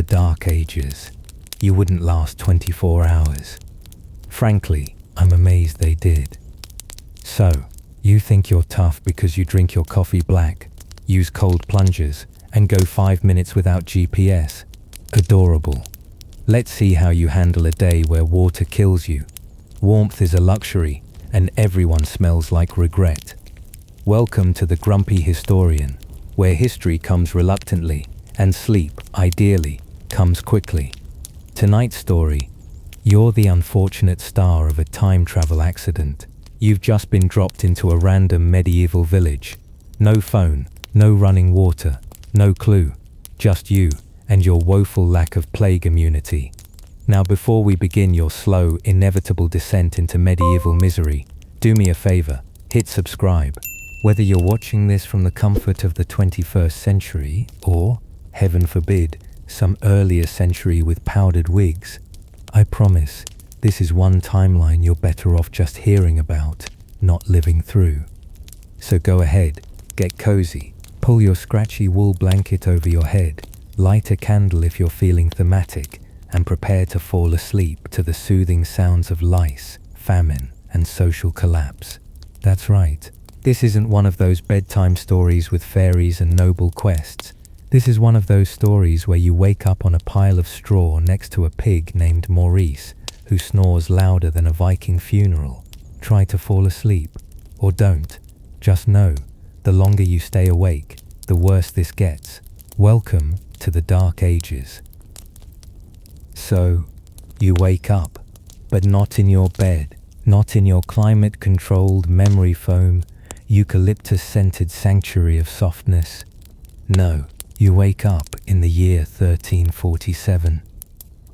the dark ages, you wouldn't last 24 hours. Frankly, I'm amazed they did. So, you think you're tough because you drink your coffee black, use cold plungers, and go 5 minutes without GPS? Adorable. Let's see how you handle a day where water kills you. Warmth is a luxury, and everyone smells like regret. Welcome to the Grumpy Historian, where history comes reluctantly, and sleep, ideally, comes quickly. Tonight's story: you're the unfortunate star of a time travel accident. You've just been dropped into a random medieval village. No phone, no running water, no clue. Just you and your woeful lack of plague immunity. Now, before we begin your slow, inevitable descent into medieval misery, do me a favor, hit subscribe. Whether you're watching this from the comfort of the 21st century or, heaven forbid, some earlier century with powdered wigs, I promise this is one timeline you're better off just hearing about, not living through. So go ahead, get cozy, pull your scratchy wool blanket over your head, light a candle if you're feeling thematic, and prepare to fall asleep to the soothing sounds of lice, famine, and social collapse. That's right, this isn't one of those bedtime stories with fairies and noble quests. This is one of those stories where you wake up on a pile of straw next to a pig named Maurice, who snores louder than a Viking funeral. Try to fall asleep, or don't. Just know, the longer you stay awake, the worse this gets. Welcome to the Dark Ages. So, you wake up, but not in your bed, not in your climate-controlled, memory-foam, eucalyptus-scented sanctuary of softness. No, you wake up in the year 1347.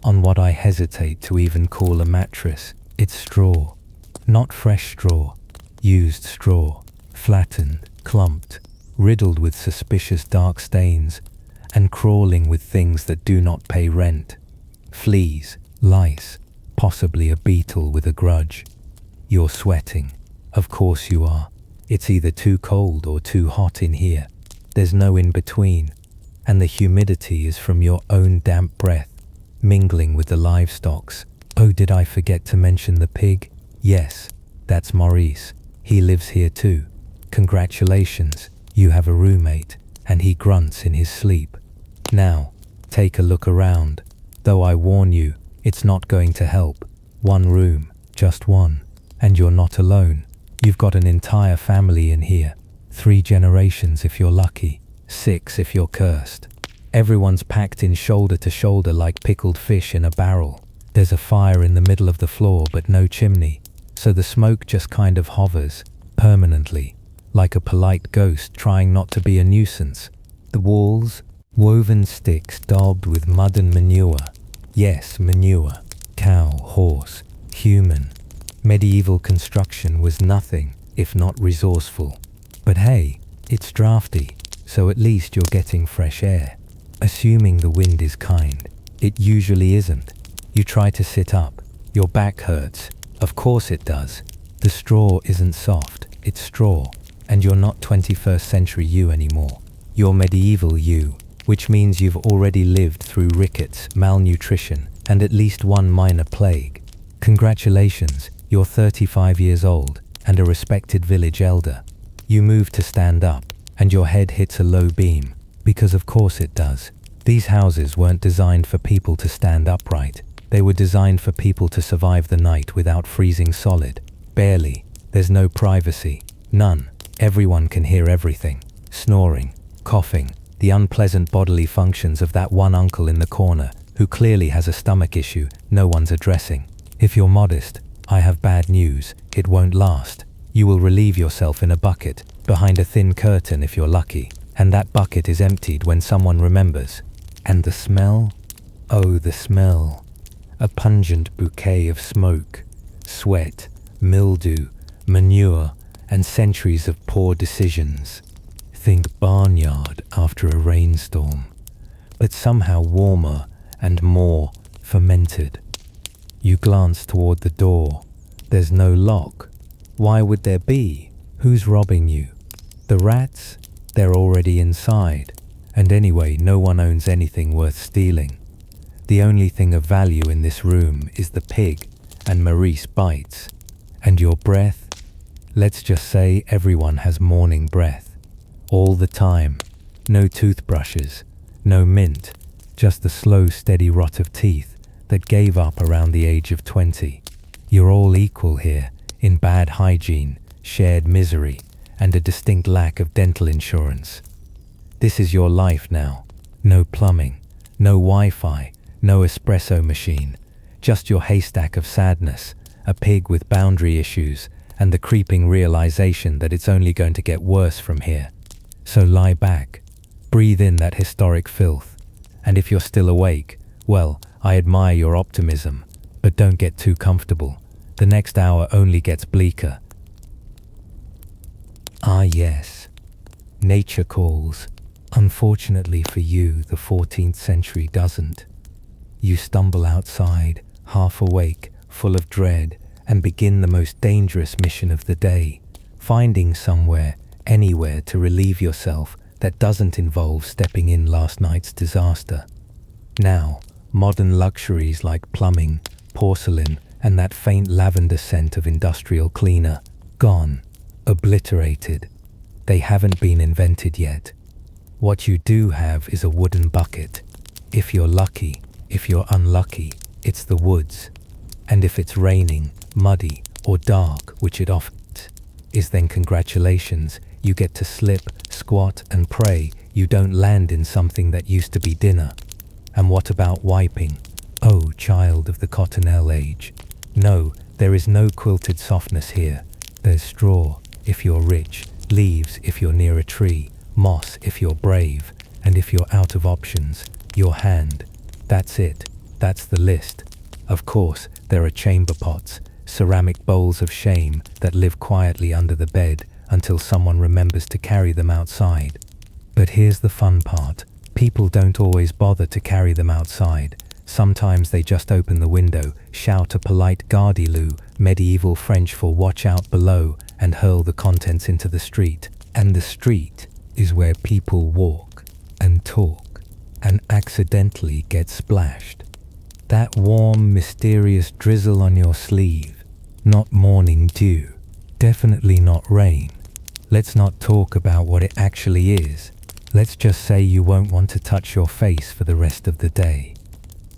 On what I hesitate to even call a mattress. It's straw. Not fresh straw. Used straw. Flattened, clumped, riddled with suspicious dark stains, and crawling with things that do not pay rent. Fleas, lice, possibly a beetle with a grudge. You're sweating. Of course you are. It's either too cold or too hot in here. There's no in between. And the humidity is from your own damp breath, mingling with the livestock's. Oh, did I forget to mention the pig? Yes, that's Maurice. He lives here too. Congratulations, you have a roommate, and he grunts in his sleep. Now, take a look around. Though I warn you, it's not going to help. One room, just one, and you're not alone. You've got an entire family in here. 3 generations if you're lucky. 6 if you're cursed. Everyone's packed in shoulder to shoulder like pickled fish in a barrel. There's a fire in the middle of the floor but no chimney, so the smoke just kind of hovers, permanently, like a polite ghost trying not to be a nuisance. The walls, woven sticks daubed with mud and manure. Yes, manure. Cow, horse, human. Medieval construction was nothing if not resourceful. But hey, it's drafty, so at least you're getting fresh air. Assuming the wind is kind. It usually isn't. You try to sit up. Your back hurts. Of course it does. The straw isn't soft, it's straw. And you're not 21st century you anymore. You're medieval you, which means you've already lived through rickets, malnutrition, and at least one minor plague. Congratulations, you're 35 years old and a respected village elder. You move to stand up, and your head hits a low beam, because of course it does. These houses weren't designed for people to stand upright. They were designed for people to survive the night without freezing solid. Barely. There's no privacy. None. Everyone can hear everything. Snoring, coughing, the unpleasant bodily functions of that one uncle in the corner who clearly has a stomach issue no one's addressing. If you're modest, I have bad news. It won't last. You will relieve yourself in a bucket, behind a thin curtain if you're lucky, and that bucket is emptied when someone remembers. And the smell? Oh, the smell. A pungent bouquet of smoke, sweat, mildew, manure, and centuries of poor decisions. Think barnyard after a rainstorm, but somehow warmer and more fermented. You glance toward the door. There's no lock. Why would there be? Who's robbing you? The rats? They're already inside. And anyway, no one owns anything worth stealing. The only thing of value in this room is the pig and Maurice bites. And your breath? Let's just say everyone has morning breath. All the time. No toothbrushes, no mint, just the slow, steady rot of teeth that gave up around the age of 20. You're all equal here, in bad hygiene, shared misery, and a distinct lack of dental insurance. This is your life now. No plumbing, no Wi-Fi, no espresso machine, just your haystack of sadness, a pig with boundary issues, and the creeping realization that it's only going to get worse from here. So lie back, breathe in that historic filth, and if you're still awake, well, I admire your optimism, but don't get too comfortable. The next hour only gets bleaker. Ah yes, nature calls. Unfortunately for you, the 14th century doesn't. You stumble outside, half awake, full of dread, and begin the most dangerous mission of the day, finding somewhere, anywhere to relieve yourself that doesn't involve stepping in last night's disaster. Now, modern luxuries like plumbing, porcelain, and that faint lavender scent of industrial cleaner, gone, obliterated. They haven't been invented yet. What you do have is a wooden bucket. If you're lucky, if you're unlucky, it's the woods. And if it's raining, muddy, or dark, which it often is, then congratulations, you get to slip, squat, and pray you don't land in something that used to be dinner. And what about wiping? Oh, child of the cottonelle age. No, there is no quilted softness here. There's straw, if you're rich, leaves if you're near a tree, moss if you're brave, and if you're out of options, your hand. That's it. That's the list. Of course, there are chamber pots, ceramic bowls of shame that live quietly under the bed until someone remembers to carry them outside. But here's the fun part. People don't always bother to carry them outside. Sometimes they just open the window, shout a polite gardez-vous, medieval French for watch out below, and hurl the contents into the street. And the street is where people walk and talk and accidentally get splashed. That warm, mysterious drizzle on your sleeve. Not morning dew. Definitely not rain. Let's not talk about what it actually is. Let's just say you won't want to touch your face for the rest of the day.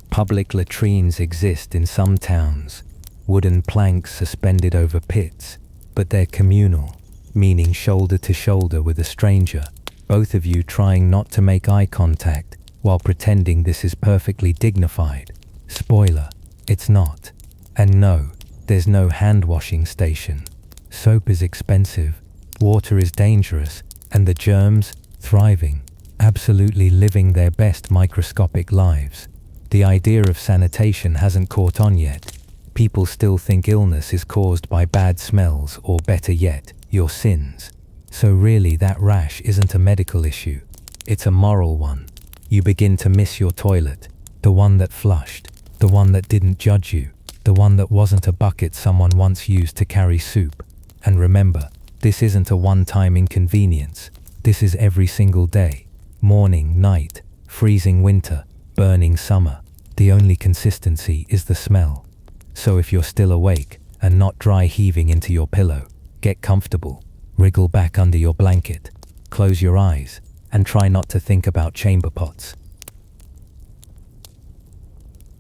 Public latrines exist in some towns, wooden planks suspended over pits, but they're communal, meaning shoulder to shoulder with a stranger, both of you trying not to make eye contact while pretending this is perfectly dignified. Spoiler, it's not. And no, there's no hand-washing station. Soap is expensive, water is dangerous, and the germs, thriving, absolutely living their best microscopic lives. The idea of sanitation hasn't caught on yet. People still think illness is caused by bad smells or, better yet, your sins. So really that rash isn't a medical issue. It's a moral one. You begin to miss your toilet, the one that flushed, the one that didn't judge you, the one that wasn't a bucket someone once used to carry soup. And remember, this isn't a one-time inconvenience. This is every single day. Morning, night, freezing winter, burning summer. The only consistency is the smell. So if you're still awake and not dry heaving into your pillow, get comfortable, wriggle back under your blanket, close your eyes, and try not to think about chamber pots.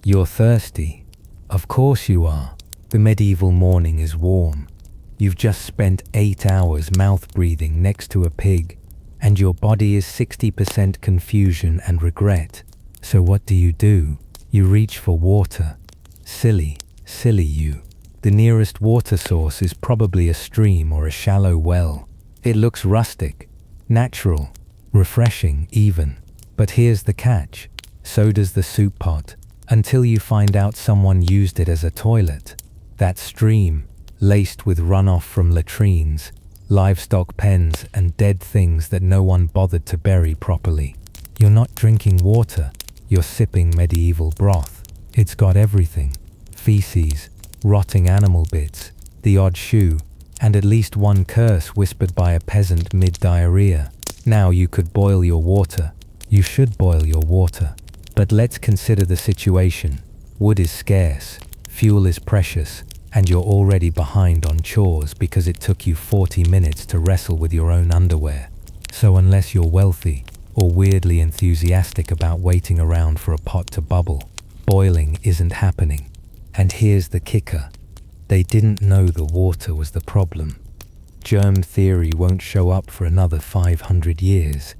You're thirsty. Of course you are. The medieval morning is warm. You've just spent 8 hours mouth-breathing next to a pig, and your body is 60% confusion and regret. So what do? You reach for water. Silly you. The nearest water source is probably a stream or a shallow well. It looks rustic, natural, refreshing even. But here's the catch. So does the soup pot, until you find out someone used it as a toilet. That stream, laced with runoff from latrines, livestock pens, and dead things that no one bothered to bury properly. You're not drinking water, you're sipping medieval broth. It's got everything. Feces, rotting animal bits, the odd shoe, and at least one curse whispered by a peasant mid-diarrhea. Now you could boil your water. You should boil your water. But let's consider the situation. Wood is scarce, fuel is precious, and you're already behind on chores because it took you 40 minutes to wrestle with your own underwear. So unless you're wealthy or weirdly enthusiastic about waiting around for a pot to bubble, boiling isn't happening. And here's the kicker. They didn't know the water was the problem. Germ theory won't show up for another 500 years.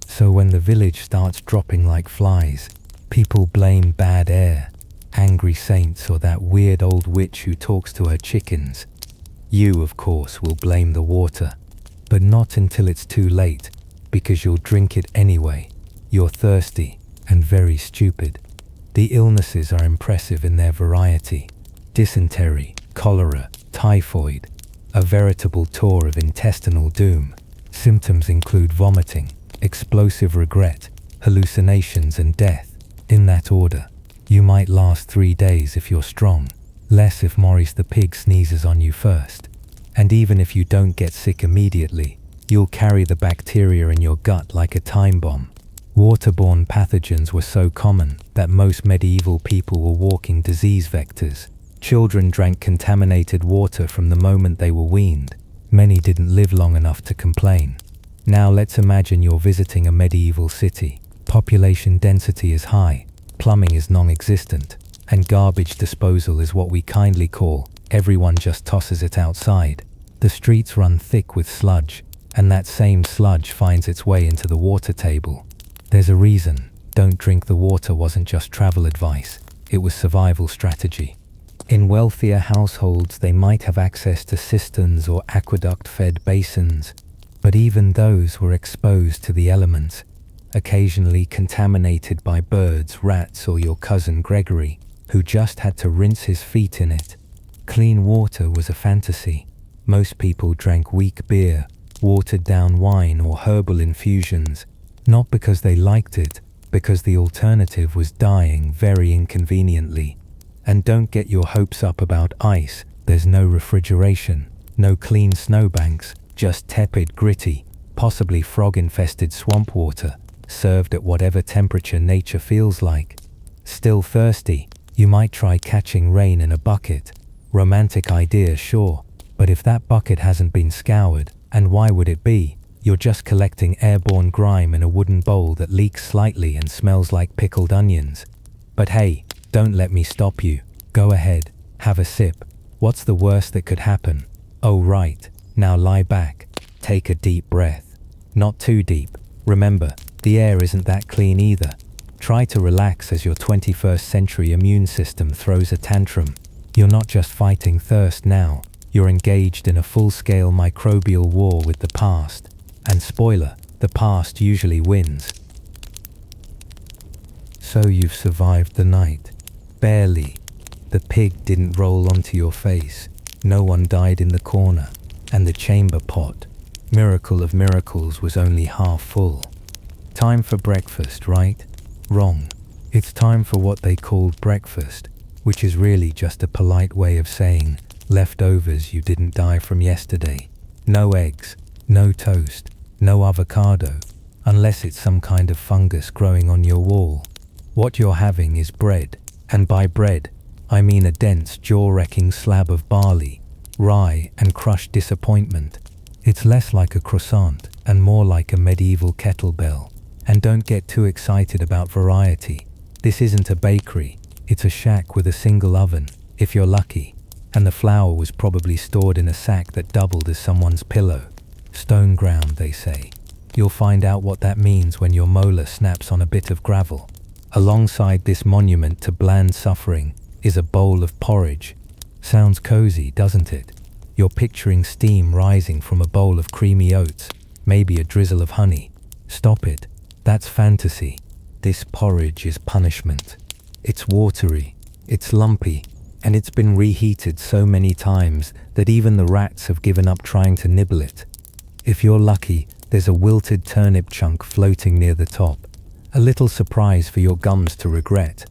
So when the village starts dropping like flies, people blame bad air, angry saints, or that weird old witch who talks to her chickens. You, of course, will blame the water, but not until it's too late, because you'll drink it anyway. You're thirsty and very stupid. The illnesses are impressive in their variety. Dysentery, cholera, typhoid, a veritable tour of intestinal doom. Symptoms include vomiting, explosive regret, hallucinations, and death, in that order. You might last 3 days if you're strong, less if Maurice the pig sneezes on you first. And even if you don't get sick immediately, you'll carry the bacteria in your gut like a time bomb. Waterborne pathogens were so common that most medieval people were walking disease vectors. Children drank contaminated water from the moment they were weaned. Many didn't live long enough to complain. Now let's imagine you're visiting a medieval city. Population density is high, plumbing is non-existent, and garbage disposal is what we kindly call everyone just tosses it outside. The streets run thick with sludge, and that same sludge finds its way into the water table. There's a reason don't drink the water wasn't just travel advice, it was survival strategy. In wealthier households, they might have access to cisterns or aqueduct-fed basins, but even those were exposed to the elements, occasionally contaminated by birds, rats, or your cousin Gregory, who just had to rinse his feet in it. Clean water was a fantasy. Most people drank weak beer, watered-down wine, or herbal infusions, not because they liked it, because the alternative was dying very inconveniently. And don't get your hopes up about ice. There's no refrigeration, no clean snowbanks, just tepid, gritty, possibly frog-infested swamp water, served at whatever temperature nature feels like. Still thirsty? You might try catching rain in a bucket. Romantic idea, sure, but if that bucket hasn't been scoured, and why would it be? You're just collecting airborne grime in a wooden bowl that leaks slightly and smells like pickled onions. But hey, don't let me stop you. Go ahead, have a sip. What's the worst that could happen? Oh right, now lie back, take a deep breath. Not too deep. Remember, the air isn't that clean either. Try to relax as your 21st century immune system throws a tantrum. You're not just fighting thirst now, you're engaged in a full-scale microbial war with the past. And spoiler, the past usually wins. So you've survived the night. Barely. The pig didn't roll onto your face. No one died in the corner. And the chamber pot, miracle of miracles, was only half full. Time for breakfast, right? Wrong. It's time for what they called breakfast, which is really just a polite way of saying leftovers you didn't die from yesterday. No eggs, no toast, no avocado, unless it's some kind of fungus growing on your wall. What you're having is bread, and by bread, I mean a dense, jaw-wrecking slab of barley, rye, and crushed disappointment. It's less like a croissant and more like a medieval kettlebell. And don't get too excited about variety. This isn't a bakery, it's a shack with a single oven, if you're lucky. And the flour was probably stored in a sack that doubled as someone's pillow. Stone ground, they say. You'll find out what that means when your molar snaps on a bit of gravel. Alongside this monument to bland suffering is a bowl of porridge. Sounds cozy, doesn't it? You're picturing steam rising from a bowl of creamy oats, maybe a drizzle of honey. Stop it. That's fantasy. This porridge is punishment. It's watery, it's lumpy, and it's been reheated so many times that even the rats have given up trying to nibble it. If you're lucky, there's a wilted turnip chunk floating near the top. A little surprise for your gums to regret.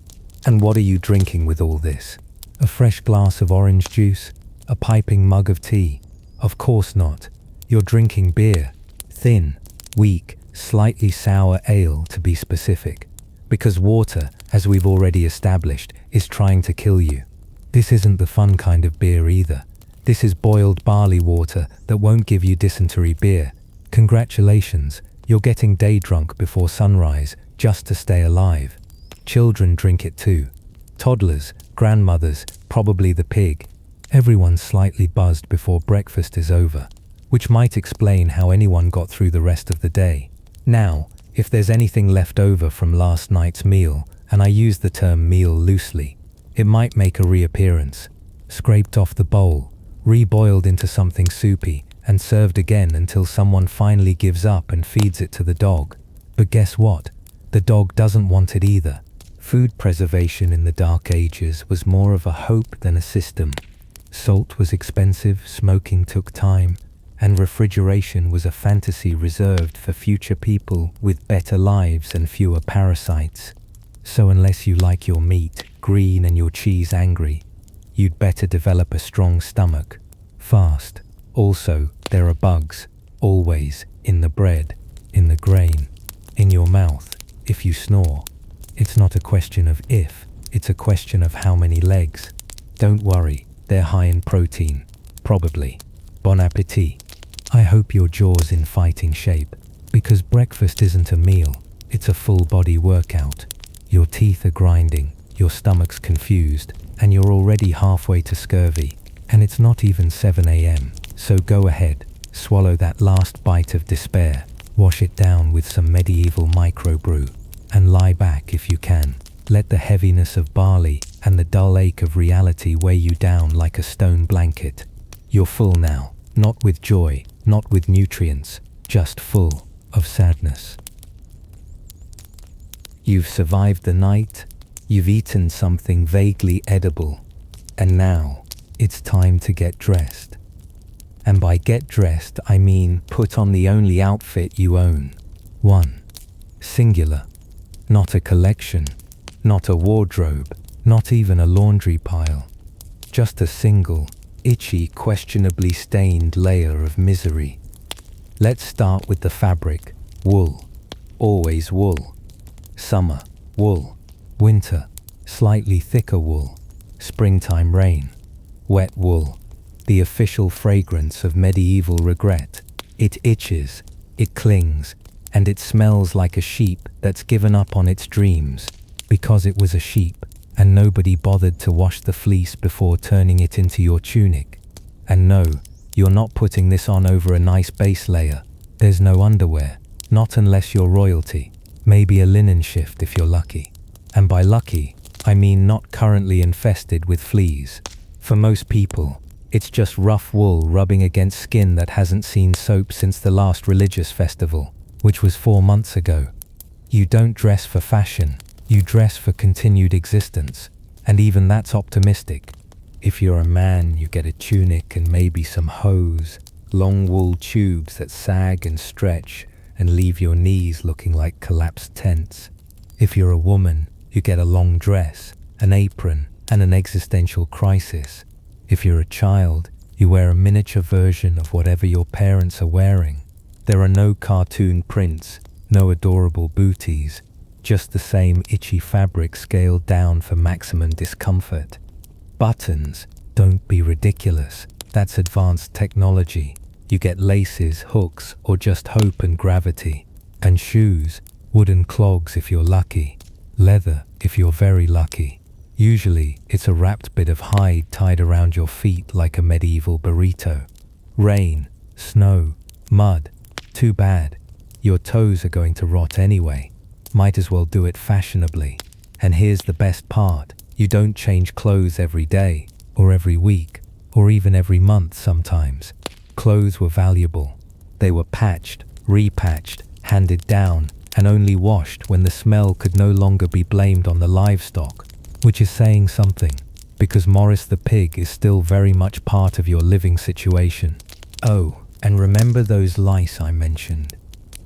And what are you drinking with all this? A fresh glass of orange juice? A piping mug of tea? Of course not. You're drinking beer. Thin, weak, slightly sour ale, to be specific, Because water, as we've already established, is trying to kill you. This isn't the fun kind of beer either. This is boiled barley water that won't give you dysentery beer. Congratulations, you're getting day drunk before sunrise just to stay alive. Children drink it too. Toddlers, grandmothers, probably the pig. Everyone's slightly buzzed before breakfast is over, which might explain how anyone got through the rest of the day. Now, if there's anything left over from last night's meal, and I use the term meal loosely, it might make a reappearance. Scraped off the bowl, reboiled into something soupy, and served again until someone finally gives up and feeds it to the dog. But guess what? The dog doesn't want it either. Food preservation in the Dark Ages was more of a hope than a system. Salt was expensive, smoking took time, and refrigeration was a fantasy reserved for future people with better lives and fewer parasites. So unless you like your meat green and your cheese angry, you'd better develop a strong stomach, fast. Also, there are bugs, always, in the bread, in the grain, in your mouth, if you snore. It's not a question of if, it's a question of how many legs. Don't worry, they're high in protein, probably. Bon appétit. I hope your jaw's in fighting shape, because breakfast isn't a meal, it's a full body workout. Your teeth are grinding, your stomach's confused, and you're already halfway to scurvy. And it's not even 7 a.m, so go ahead, swallow that last bite of despair, wash it down with some medieval microbrew, and lie back if you can. Let the heaviness of barley and the dull ache of reality weigh you down like a stone blanket. You're full now, not with joy, not with nutrients, just full of sadness. You've survived the night, you've eaten something vaguely edible, and now it's time to get dressed. And by get dressed, I mean put on the only outfit you own. One. Singular. Not a collection, not a wardrobe, not even a laundry pile. Just a single, itchy, questionably stained layer of misery. Let's start with the fabric. Wool. Always wool. Summer, wool. Winter, slightly thicker wool. Springtime rain. Wet wool. The official fragrance of medieval regret. It itches, it clings, and it smells like a sheep that's given up on its dreams because it was a sheep and nobody bothered to wash the fleece before turning it into your tunic. And no, you're not putting this on over a nice base layer. There's no underwear, not unless you're royalty. Maybe a linen shift if you're lucky. And by lucky, I mean not currently infested with fleas. For most people, it's just rough wool rubbing against skin that hasn't seen soap since the last religious festival, which was 4 months ago. You don't dress for fashion, you dress for continued existence, and even that's optimistic. If you're a man, you get a tunic and maybe some hose, long wool tubes that sag and stretch and leave your knees looking like collapsed tents. If you're a woman, you get a long dress, an apron, and an existential crisis. If you're a child, you wear a miniature version of whatever your parents are wearing. There are no cartoon prints, no adorable booties, just the same itchy fabric scaled down for maximum discomfort. Buttons, don't be ridiculous, that's advanced technology. You get laces, hooks, or just hope and gravity. And shoes, wooden clogs if you're lucky, leather if you're very lucky. Usually, it's a wrapped bit of hide tied around your feet like a medieval burrito. Rain, snow, mud. Too bad. Your toes are going to rot anyway. Might as well do it fashionably. And here's the best part. You don't change clothes every day, or every week, or even every month sometimes. Clothes were valuable. They were patched, repatched, handed down, and only washed when the smell could no longer be blamed on the livestock. Which is saying something, because Morris the pig is still very much part of your living situation. Oh, and remember those lice I mentioned.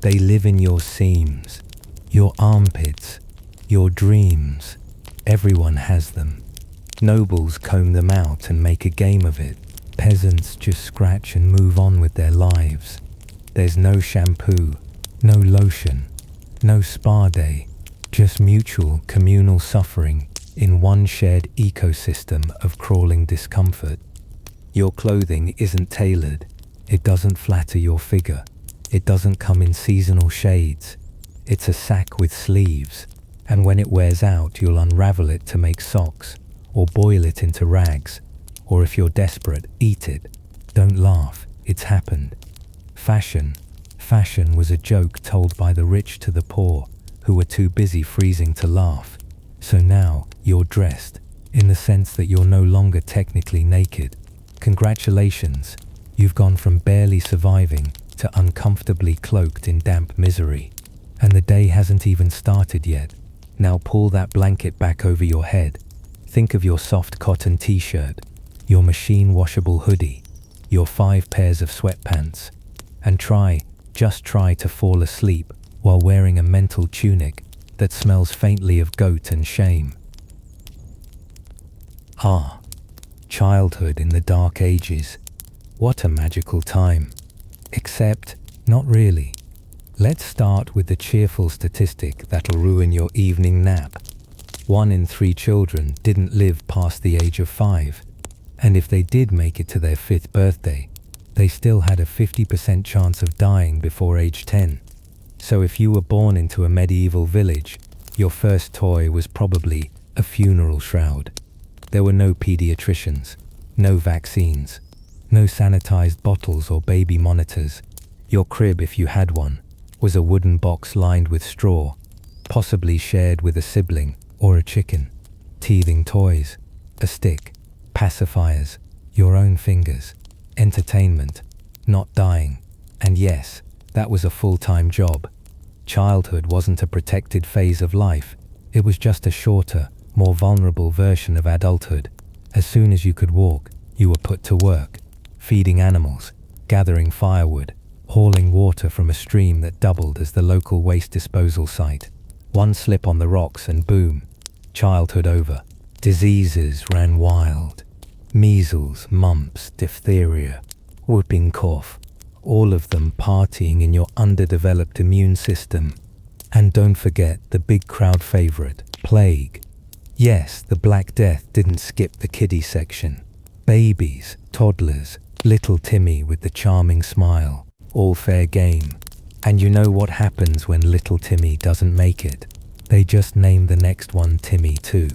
They live in your seams, your armpits, your dreams. Everyone has them. Nobles comb them out and make a game of it. Peasants just scratch and move on with their lives. There's no shampoo, no lotion, no spa day, just mutual, communal suffering in one shared ecosystem of crawling discomfort. Your clothing isn't tailored. It doesn't flatter your figure. It doesn't come in seasonal shades. It's a sack with sleeves, and when it wears out, you'll unravel it to make socks, or boil it into rags, or if you're desperate, eat it. Don't laugh, it's happened. Fashion was a joke told by the rich to the poor, who were too busy freezing to laugh. So now, you're dressed, in the sense that you're no longer technically naked. Congratulations, you've gone from barely surviving to uncomfortably cloaked in damp misery. And the day hasn't even started yet. Now pull that blanket back over your head. Think of your soft cotton t-shirt, your machine washable hoodie, your 5 pairs of sweatpants, and just try to fall asleep while wearing a mental tunic that smells faintly of goat and shame. Ah, childhood in the dark ages. What a magical time. Except, not really. Let's start with the cheerful statistic that'll ruin your evening nap. 1 in 3 children didn't live past the age of 5. And if they did make it to their 5th birthday, they still had a 50% chance of dying before age 10. So if you were born into a medieval village, your first toy was probably a funeral shroud. There were no pediatricians, no vaccines, no sanitized bottles or baby monitors. Your crib, if you had one, was a wooden box lined with straw, possibly shared with a sibling or a chicken. Teething toys, a stick, pacifiers, your own fingers, entertainment, not dying. And yes, that was a full-time job. Childhood wasn't a protected phase of life. It was just a shorter, more vulnerable version of adulthood. As soon as you could walk, you were put to work, feeding animals, gathering firewood, hauling water from a stream that doubled as the local waste disposal site. One slip on the rocks and boom, childhood over. Diseases ran wild. Measles, mumps, diphtheria, whooping cough, all of them partying in your underdeveloped immune system. And don't forget the big crowd favorite, plague. Yes, the Black Death didn't skip the kiddie section. Babies, toddlers, little Timmy with the charming smile, all fair game. And you know what happens when little Timmy doesn't make it? They just name the next one Timmy too.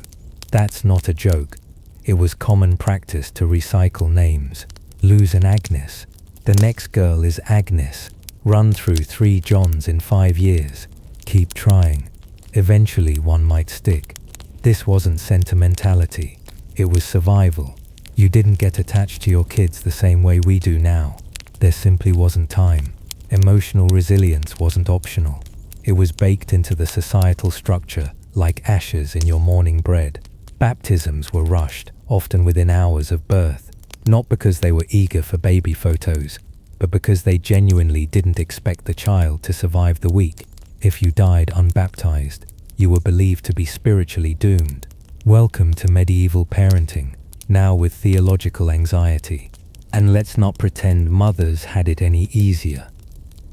That's not a joke. It was common practice to recycle names. Lose an Agnes. The next girl is Agnes. Run through 3 Johns in 5 years. Keep trying. Eventually one might stick. This wasn't sentimentality. It was survival. You didn't get attached to your kids the same way we do now. There simply wasn't time. Emotional resilience wasn't optional. It was baked into the societal structure like ashes in your morning bread. Baptisms were rushed, often within hours of birth, not because they were eager for baby photos, but because they genuinely didn't expect the child to survive the week. If you died unbaptized, you were believed to be spiritually doomed. Welcome to medieval parenting, now with theological anxiety. And let's not pretend mothers had it any easier.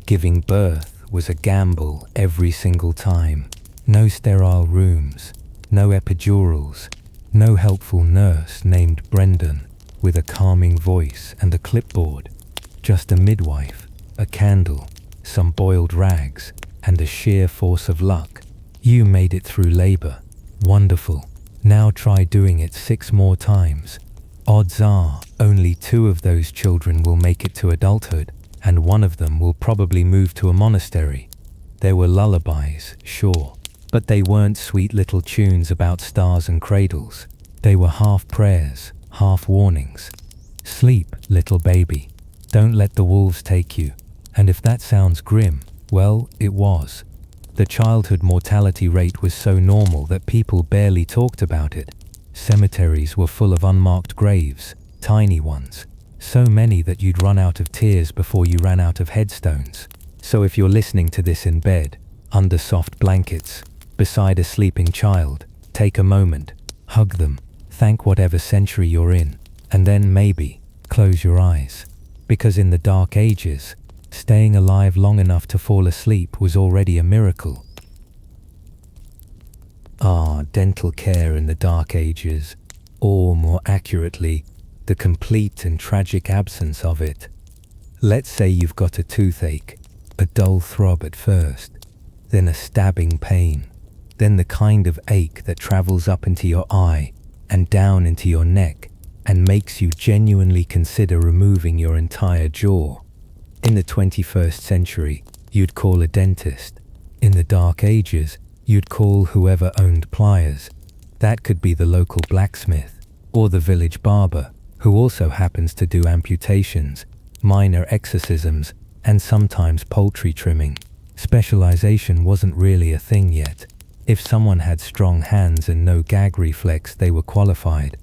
Giving birth was a gamble every single time. No sterile rooms, no epidurals, no helpful nurse named Brendan with a calming voice and a clipboard. Just a midwife, a candle, some boiled rags, and a sheer force of luck. You made it through labor. Wonderful. Now try doing it 6 more times. Odds are only 2 of those children will make it to adulthood, and 1 of them will probably move to a monastery. There were lullabies, sure, but they weren't sweet little tunes about stars and cradles. They were half prayers, half warnings. Sleep, little baby. Don't let the wolves take you. And if that sounds grim, well, it was. The childhood mortality rate was so normal that people barely talked about it. Cemeteries were full of unmarked graves, tiny ones, so many that you'd run out of tears before you ran out of headstones. So if you're listening to this in bed, under soft blankets, beside a sleeping child, take a moment, hug them, thank whatever century you're in, and then maybe close your eyes. Because in the Dark Ages, staying alive long enough to fall asleep was already a miracle. Dental care in the Dark Ages, or more accurately, the complete and tragic absence of it. Let's say you've got a toothache, a dull throb at first, then a stabbing pain, then the kind of ache that travels up into your eye and down into your neck and makes you genuinely consider removing your entire jaw. In the 21st century, you'd call a dentist. In the Dark Ages, you'd call whoever owned pliers. That could be the local blacksmith or the village barber, who also happens to do amputations, minor exorcisms, and sometimes poultry trimming. Specialization wasn't really a thing yet. If someone had strong hands and no gag reflex, they were qualified.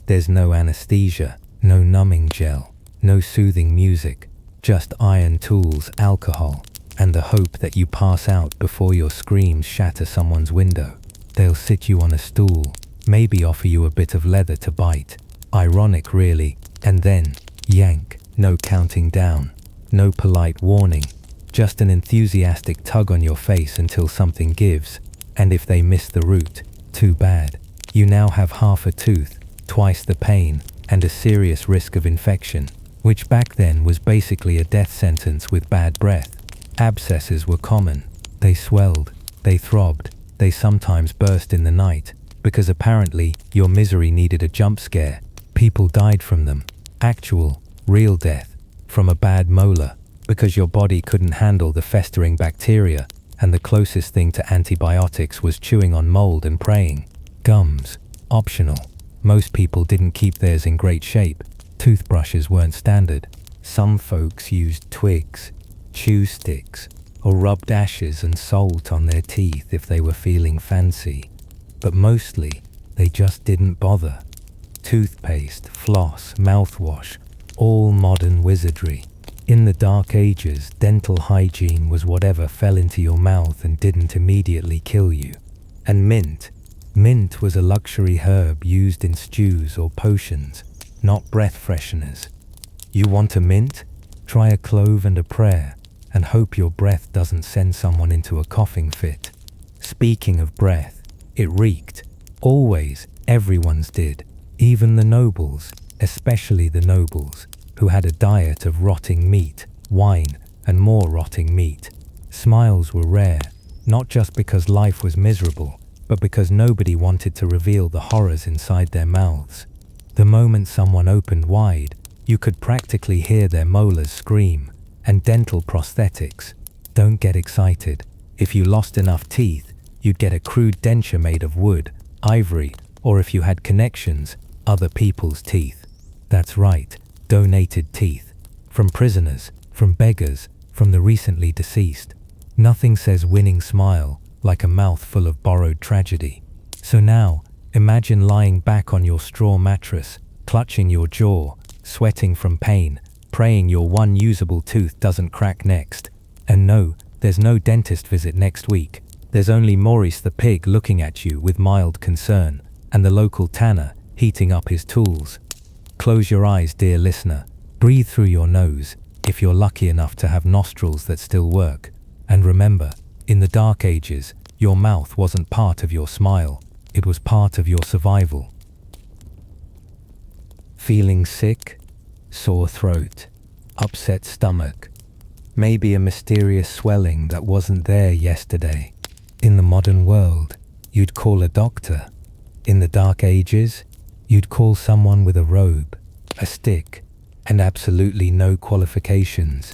There's no anesthesia, no numbing gel, no soothing music, just iron tools, alcohol, and the hope that you pass out before your screams shatter someone's window. They'll sit you on a stool, maybe offer you a bit of leather to bite. Ironic, really. And then, yank. No counting down, no polite warning, just an enthusiastic tug on your face until something gives. And if they miss the root, too bad. You now have half a tooth, twice the pain, and a serious risk of infection, which back then was basically a death sentence with bad breath. Abscesses were common. They swelled, they throbbed, they sometimes burst in the night, because apparently your misery needed a jump scare. People died from them. Actual, real death, from a bad molar, because your body couldn't handle the festering bacteria, and the closest thing to antibiotics was chewing on mold and praying. Gums, optional. Most people didn't keep theirs in great shape. Toothbrushes weren't standard. Some folks used twigs, chew sticks, or rubbed ashes and salt on their teeth if they were feeling fancy. But mostly, they just didn't bother. Toothpaste, floss, mouthwash, all modern wizardry. In the Dark Ages, dental hygiene was whatever fell into your mouth and didn't immediately kill you. And mint. Mint was a luxury herb used in stews or potions, not breath fresheners. You want a mint? Try a clove and a prayer, and hope your breath doesn't send someone into a coughing fit. Speaking of breath, it reeked. Always, everyone's did. Even the nobles, especially the nobles, who had a diet of rotting meat, wine, and more rotting meat. Smiles were rare, not just because life was miserable, but because nobody wanted to reveal the horrors inside their mouths. The moment someone opened wide, you could practically hear their molars scream. And dental prosthetics. Don't get excited. If you lost enough teeth, you'd get a crude denture made of wood, ivory, or if you had connections, other people's teeth. That's right, donated teeth. From prisoners, from beggars, from the recently deceased. Nothing says winning smile like a mouth full of borrowed tragedy. So now, imagine lying back on your straw mattress, clutching your jaw, sweating from pain, praying your one usable tooth doesn't crack next. And no, there's no dentist visit next week. There's only Maurice the pig looking at you with mild concern, and the local tanner heating up his tools. Close your eyes, dear listener. Breathe through your nose, if you're lucky enough to have nostrils that still work. And remember, in the Dark Ages, your mouth wasn't part of your smile. It was part of your survival. Feeling sick? Sore throat, upset stomach, maybe a mysterious swelling that wasn't there yesterday. In the modern world, you'd call a doctor. In the Dark Ages, you'd call someone with a robe, a stick, and absolutely no qualifications.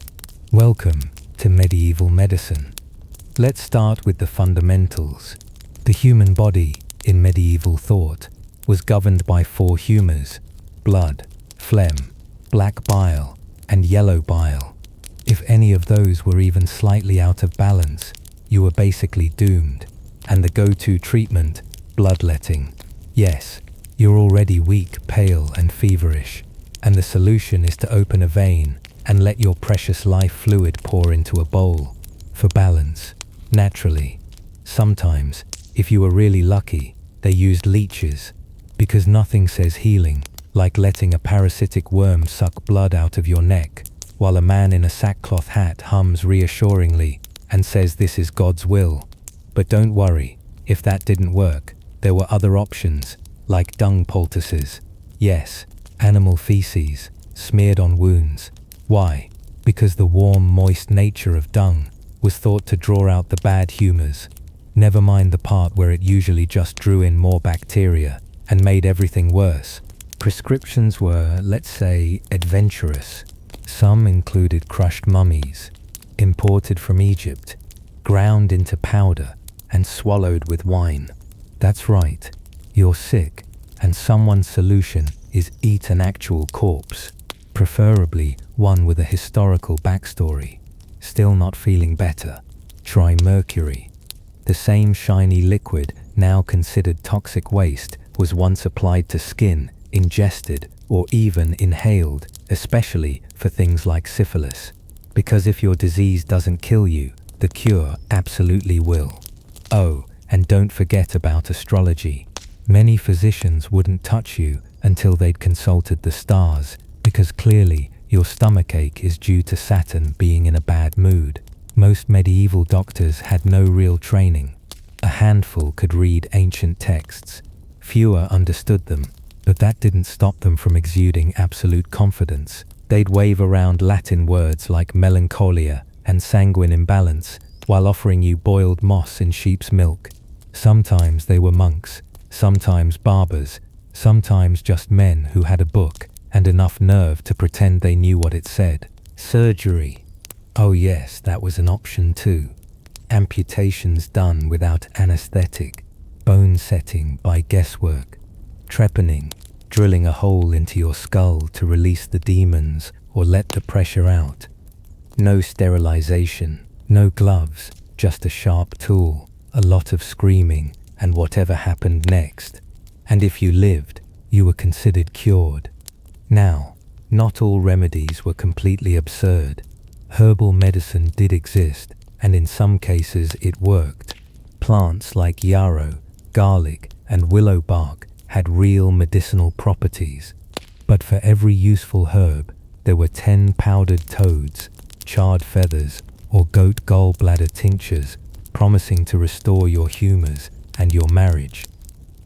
Welcome to medieval medicine. Let's start with the fundamentals. The human body, in medieval thought, was governed by 4 humors: blood, phlegm, black bile, and yellow bile. If any of those were even slightly out of balance, you were basically doomed. And the go-to treatment, bloodletting. Yes, you're already weak, pale, and feverish, and the solution is to open a vein and let your precious life fluid pour into a bowl. For balance, naturally. Sometimes, if you were really lucky, they used leeches, because nothing says healing like letting a parasitic worm suck blood out of your neck, while a man in a sackcloth hat hums reassuringly and says this is God's will. But don't worry, if that didn't work, There were other options, like dung poultices. Yes, animal feces, smeared on wounds. Why? Because the warm, moist nature of dung was thought to draw out the bad humors. Never mind the part where it usually just drew in more bacteria and made everything worse. Prescriptions were, let's say, adventurous. Some included crushed mummies, imported from Egypt, ground into powder, and swallowed with wine. That's right, you're sick, and someone's solution is eat an actual corpse, preferably one with a historical backstory. Still not feeling better? Try mercury. The same shiny liquid, now considered toxic waste, was once applied to skin, ingested, or even inhaled, especially for things like syphilis. Because if your disease doesn't kill you, the cure absolutely will. Oh, and don't forget about astrology. Many physicians wouldn't touch you until they'd consulted the stars, because clearly your stomachache is due to Saturn being in a bad mood. Most medieval doctors had no real training. A handful could read ancient texts. Fewer understood them, but that didn't stop them from exuding absolute confidence. They'd wave around Latin words like melancholia and sanguine imbalance while offering you boiled moss in sheep's milk. Sometimes they were monks, sometimes barbers, sometimes just men who had a book and enough nerve to pretend they knew what it said. Surgery. Oh yes, that was an option too. Amputations done without anesthetic, bone setting by guesswork, trepanning, drilling a hole into your skull to release the demons or let the pressure out. No sterilization, no gloves, just a sharp tool, a lot of screaming, and whatever happened next. And if you lived, you were considered cured. Now, not all remedies were completely absurd. Herbal medicine did exist, and in some cases it worked. Plants like yarrow, garlic, and willow bark had real medicinal properties. But for every useful herb, there were 10 powdered toads, charred feathers, or goat gallbladder tinctures, promising to restore your humors and your marriage.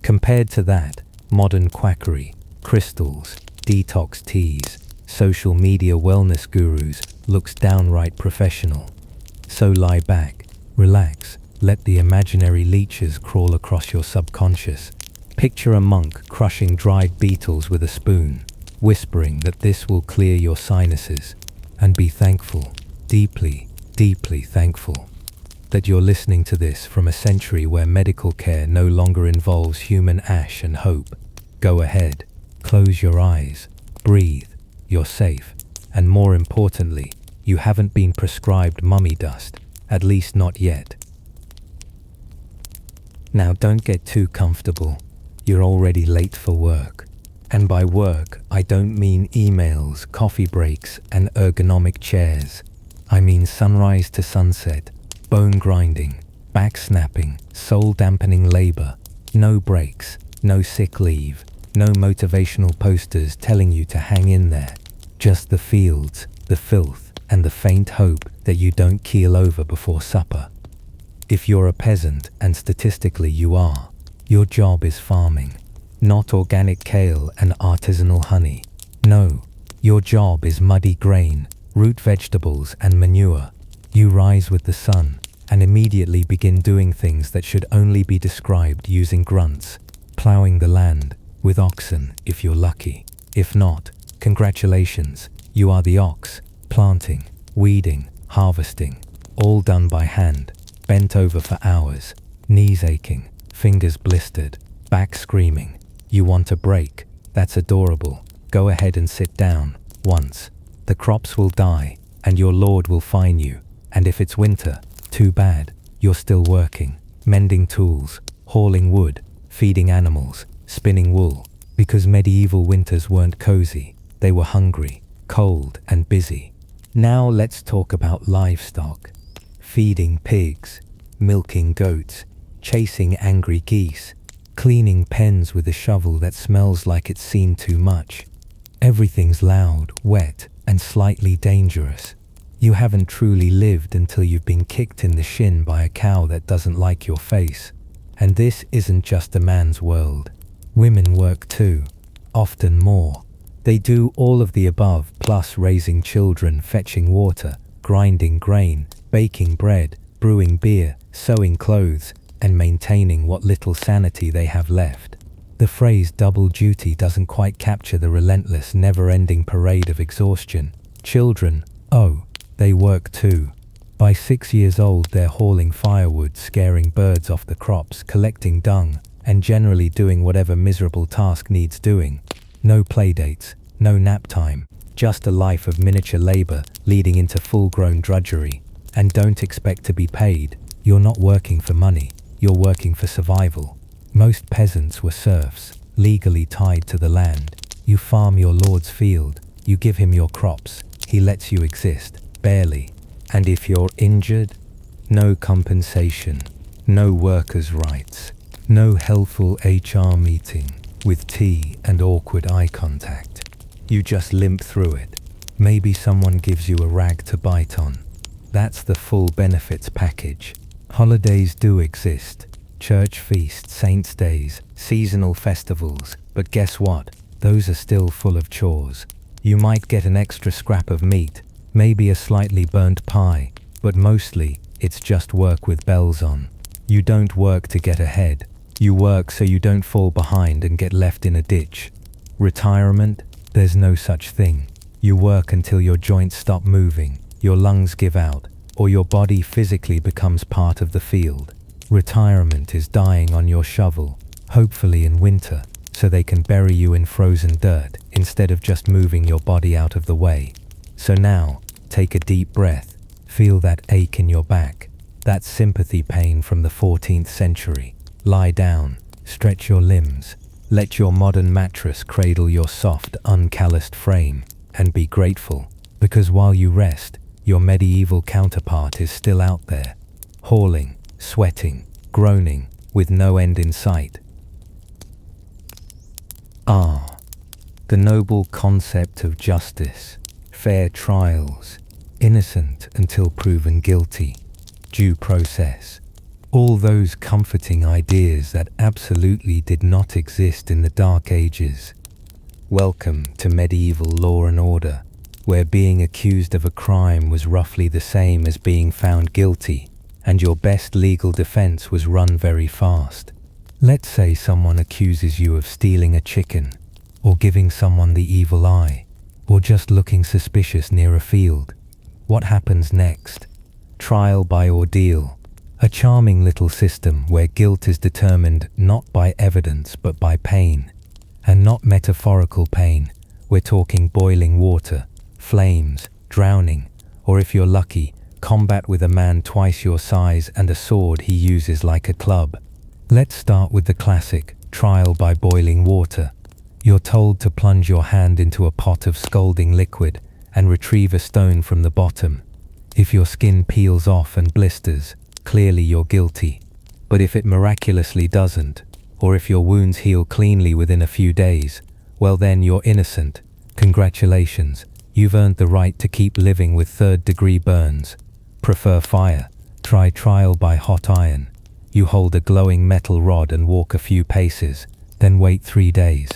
Compared to that, modern quackery, crystals, detox teas, social media wellness gurus looks downright professional. So lie back, relax, let the imaginary leeches crawl across your subconscious. Picture a monk crushing dried beetles with a spoon, whispering that this will clear your sinuses, and be thankful, deeply, deeply thankful, that you're listening to this from a century where medical care no longer involves human ash and hope. Go ahead, close your eyes, breathe, you're safe, and more importantly, you haven't been prescribed mummy dust, at least not yet. Now don't get too comfortable, you're already late for work. And by work, I don't mean emails, coffee breaks, and ergonomic chairs. I mean sunrise to sunset, bone grinding, back snapping, soul dampening labor, no breaks, no sick leave, no motivational posters telling you to hang in there. Just the fields, the filth, and the faint hope that you don't keel over before supper. If you're a peasant, and statistically you are, your job is farming. Not organic kale and artisanal honey. No, your job is muddy grain, root vegetables and manure. You rise with the sun and immediately begin doing things that should only be described using grunts, plowing the land with oxen if you're lucky. If not, congratulations, you are the ox, planting, weeding, harvesting, all done by hand, bent over for hours, knees aching, fingers blistered, back screaming. You want a break? That's adorable. Go ahead and sit down, once. The crops will die, and your Lord will fine you. And if it's winter, too bad, you're still working, mending tools, hauling wood, feeding animals, spinning wool. Because medieval winters weren't cozy, they were hungry, cold, and busy. Now let's talk about livestock. Feeding pigs, milking goats, chasing angry geese, cleaning pens with a shovel that smells like it's seen too much. Everything's loud, wet, and slightly dangerous. You haven't truly lived until you've been kicked in the shin by a cow that doesn't like your face. And this isn't just a man's world. Women work too, often more. They do all of the above, plus raising children, fetching water, grinding grain, baking bread, brewing beer, sewing clothes, and maintaining what little sanity they have left. The phrase double duty doesn't quite capture the relentless, never-ending parade of exhaustion. Children, oh, they work too. By 6 years old, they're hauling firewood, scaring birds off the crops, collecting dung, and generally doing whatever miserable task needs doing. No playdates, no nap time, just a life of miniature labor leading into full-grown drudgery. And don't expect to be paid. You're not working for money, you're working for survival. Most peasants were serfs, legally tied to the land. You farm your lord's field, you give him your crops, he lets you exist, barely. And if you're injured, no compensation, no workers' rights, no helpful HR meeting with tea and awkward eye contact. You just limp through it. Maybe someone gives you a rag to bite on. That's the full benefits package. Holidays do exist. Church feasts, saints' days, seasonal festivals. But guess what? Those are still full of chores. You might get an extra scrap of meat, maybe a slightly burnt pie, but mostly it's just work with bells on. You don't work to get ahead. You work so you don't fall behind and get left in a ditch. Retirement? There's no such thing. You work until your joints stop moving, your lungs give out, or your body physically becomes part of the field. Retirement is dying on your shovel, hopefully in winter, so they can bury you in frozen dirt instead of just moving your body out of the way. So now, take a deep breath, feel that ache in your back, that sympathy pain from the 14th century. Lie down, stretch your limbs, let your modern mattress cradle your soft, uncalloused frame, and be grateful, because while you rest, your medieval counterpart is still out there, hauling, sweating, groaning, with no end in sight. The noble concept of justice, fair trials, innocent until proven guilty, due process. All those comforting ideas that absolutely did not exist in the Dark Ages. Welcome to medieval law and order, where being accused of a crime was roughly the same as being found guilty, and your best legal defense was run very fast. Let's say someone accuses you of stealing a chicken, or giving someone the evil eye, or just looking suspicious near a field. What happens next? Trial by ordeal. A charming little system where guilt is determined not by evidence but by pain. And not metaphorical pain. We're talking boiling water, flames, drowning, or if you're lucky, combat with a man twice your size and a sword he uses like a club. Let's start with the classic, trial by boiling water. You're told to plunge your hand into a pot of scalding liquid and retrieve a stone from the bottom. If your skin peels off and blisters, clearly you're guilty. But if it miraculously doesn't, or if your wounds heal cleanly within a few days, well then you're innocent. Congratulations, you've earned the right to keep living with third-degree burns. Prefer fire? Try trial by hot iron. You hold a glowing metal rod and walk a few paces, then wait 3 days.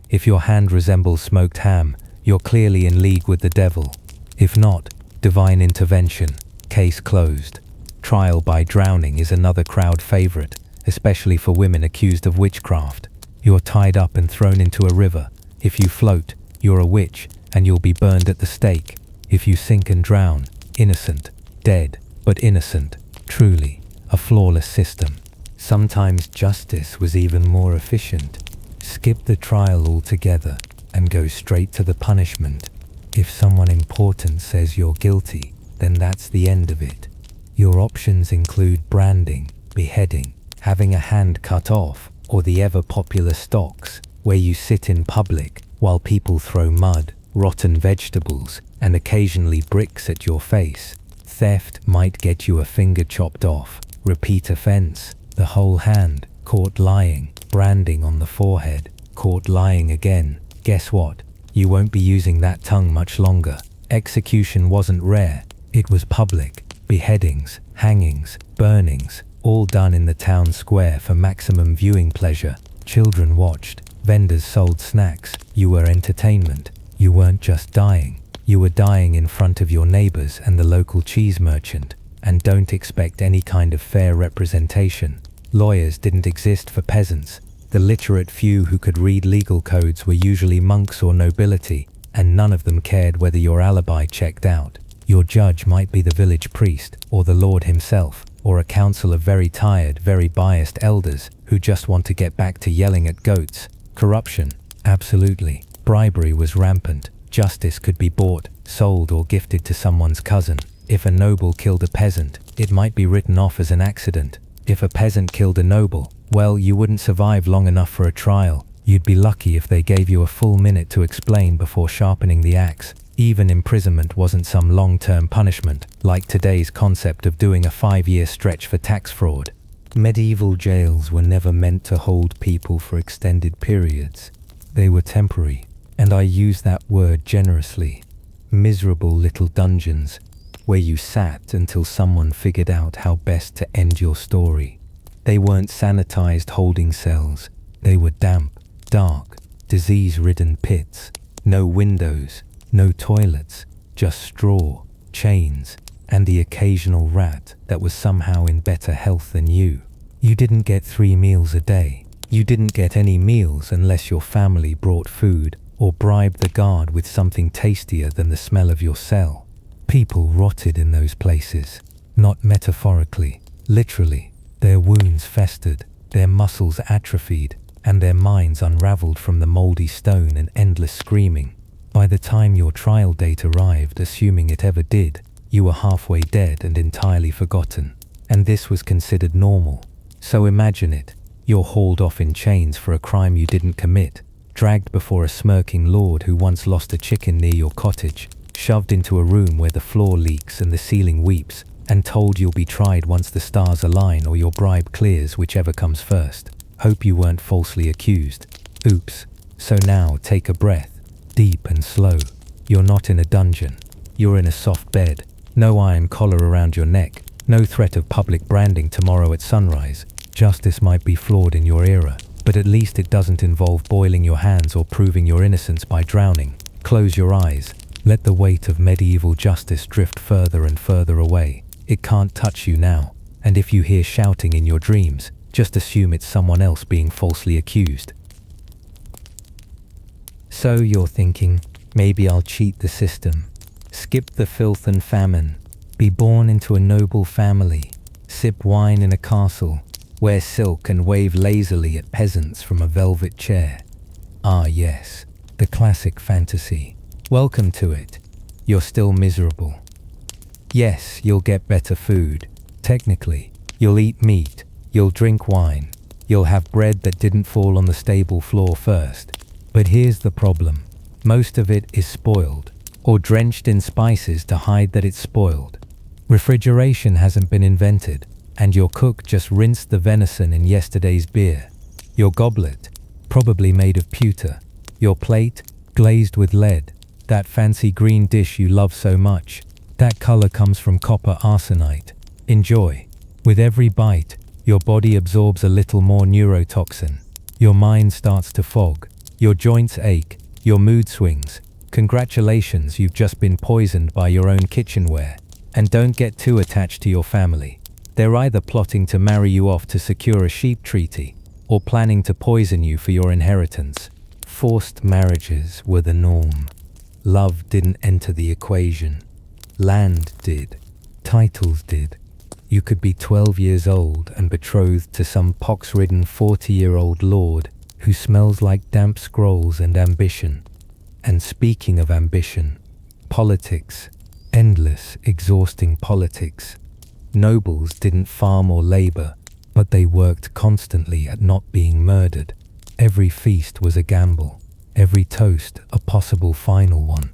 If your hand resembles smoked ham, you're clearly in league with the devil. If not, divine intervention. Case closed. Trial by drowning is another crowd favorite, especially for women accused of witchcraft. You're tied up and thrown into a river. If you float, you're a witch, and you'll be burned at the stake. If you sink and drown, innocent, dead, but innocent. Truly, a flawless system. Sometimes justice was even more efficient. Skip the trial altogether and go straight to the punishment. If someone important says you're guilty, then that's the end of it. Your options include branding, beheading, having a hand cut off, or the ever-popular stocks, where you sit in public while people throw mud, rotten vegetables, and occasionally bricks at your face. Theft might get you a finger chopped off. Repeat offense, the whole hand. Caught lying, branding on the forehead. Caught lying again. Guess what? You won't be using that tongue much longer. Execution wasn't rare, it was public. Beheadings, hangings, burnings, all done in the town square for maximum viewing pleasure. Children watched, vendors sold snacks, you were entertainment. You weren't just dying, you were dying in front of your neighbors and the local cheese merchant. And don't expect any kind of fair representation. Lawyers didn't exist for peasants. The literate few who could read legal codes were usually monks or nobility, and none of them cared whether your alibi checked out. Your judge might be the village priest, or the Lord himself, or a council of very tired, very biased elders who just want to get back to yelling at goats. Corruption? Absolutely. Bribery was rampant. Justice could be bought, sold, or gifted to someone's cousin. If a noble killed a peasant, it might be written off as an accident. If a peasant killed a noble, well, you wouldn't survive long enough for a trial. You'd be lucky if they gave you a full minute to explain before sharpening the axe. Even imprisonment wasn't some long-term punishment, like today's concept of doing a 5-year stretch for tax fraud. Medieval jails were never meant to hold people for extended periods. They were temporary, and I use that word generously. Miserable little dungeons, where you sat until someone figured out how best to end your story. They weren't sanitized holding cells. They were damp, dark, disease-ridden pits. No windows, no toilets, just straw, chains, and the occasional rat that was somehow in better health than you. You didn't get 3 meals a day. You didn't get any meals unless your family brought food or bribed the guard with something tastier than the smell of your cell. People rotted in those places, not metaphorically, literally. Their wounds festered, their muscles atrophied, and their minds unraveled from the moldy stone and endless screaming. By the time your trial date arrived, assuming it ever did, you were halfway dead and entirely forgotten. And this was considered normal. So imagine it. You're hauled off in chains for a crime you didn't commit, dragged before a smirking lord who once lost a chicken near your cottage, shoved into a room where the floor leaks and the ceiling weeps, and told you'll be tried once the stars align or your bribe clears, whichever comes first. Hope you weren't falsely accused. Oops. So now take a breath, deep and slow. You're not in a dungeon. You're in a soft bed. No iron collar around your neck. No threat of public branding tomorrow at sunrise. Justice might be flawed in your era, but at least it doesn't involve boiling your hands or proving your innocence by drowning. Close your eyes. Let the weight of medieval justice drift further and further away. It can't touch you now, and if you hear shouting in your dreams, just assume it's someone else being falsely accused. So you're thinking, maybe I'll cheat the system, skip the filth and famine, be born into a noble family, sip wine in a castle, wear silk and wave lazily at peasants from a velvet chair. Ah yes, the classic fantasy. Welcome to it. You're still miserable. Yes, you'll get better food. Technically, you'll eat meat, you'll drink wine, you'll have bread that didn't fall on the stable floor first. But here's the problem. Most of it is spoiled, or drenched in spices to hide that it's spoiled. Refrigeration hasn't been invented, and your cook just rinsed the venison in yesterday's beer. Your goblet, probably made of pewter. Your plate, glazed with lead. That fancy green dish you love so much. That color comes from copper arsenite. Enjoy. With every bite, your body absorbs a little more neurotoxin. Your mind starts to fog. Your joints ache. Your mood swings. Congratulations, you've just been poisoned by your own kitchenware. And don't get too attached to your family. They're either plotting to marry you off to secure a sheep treaty, or planning to poison you for your inheritance. Forced marriages were the norm. Love didn't enter the equation. Land did. Titles did. You could be 12 years old and betrothed to some pox-ridden 40-year-old lord who smells like damp scrolls and ambition. And speaking of ambition, politics, endless, exhausting politics. Nobles didn't farm or labor, but they worked constantly at not being murdered. Every feast was a gamble. Every toast a possible final one.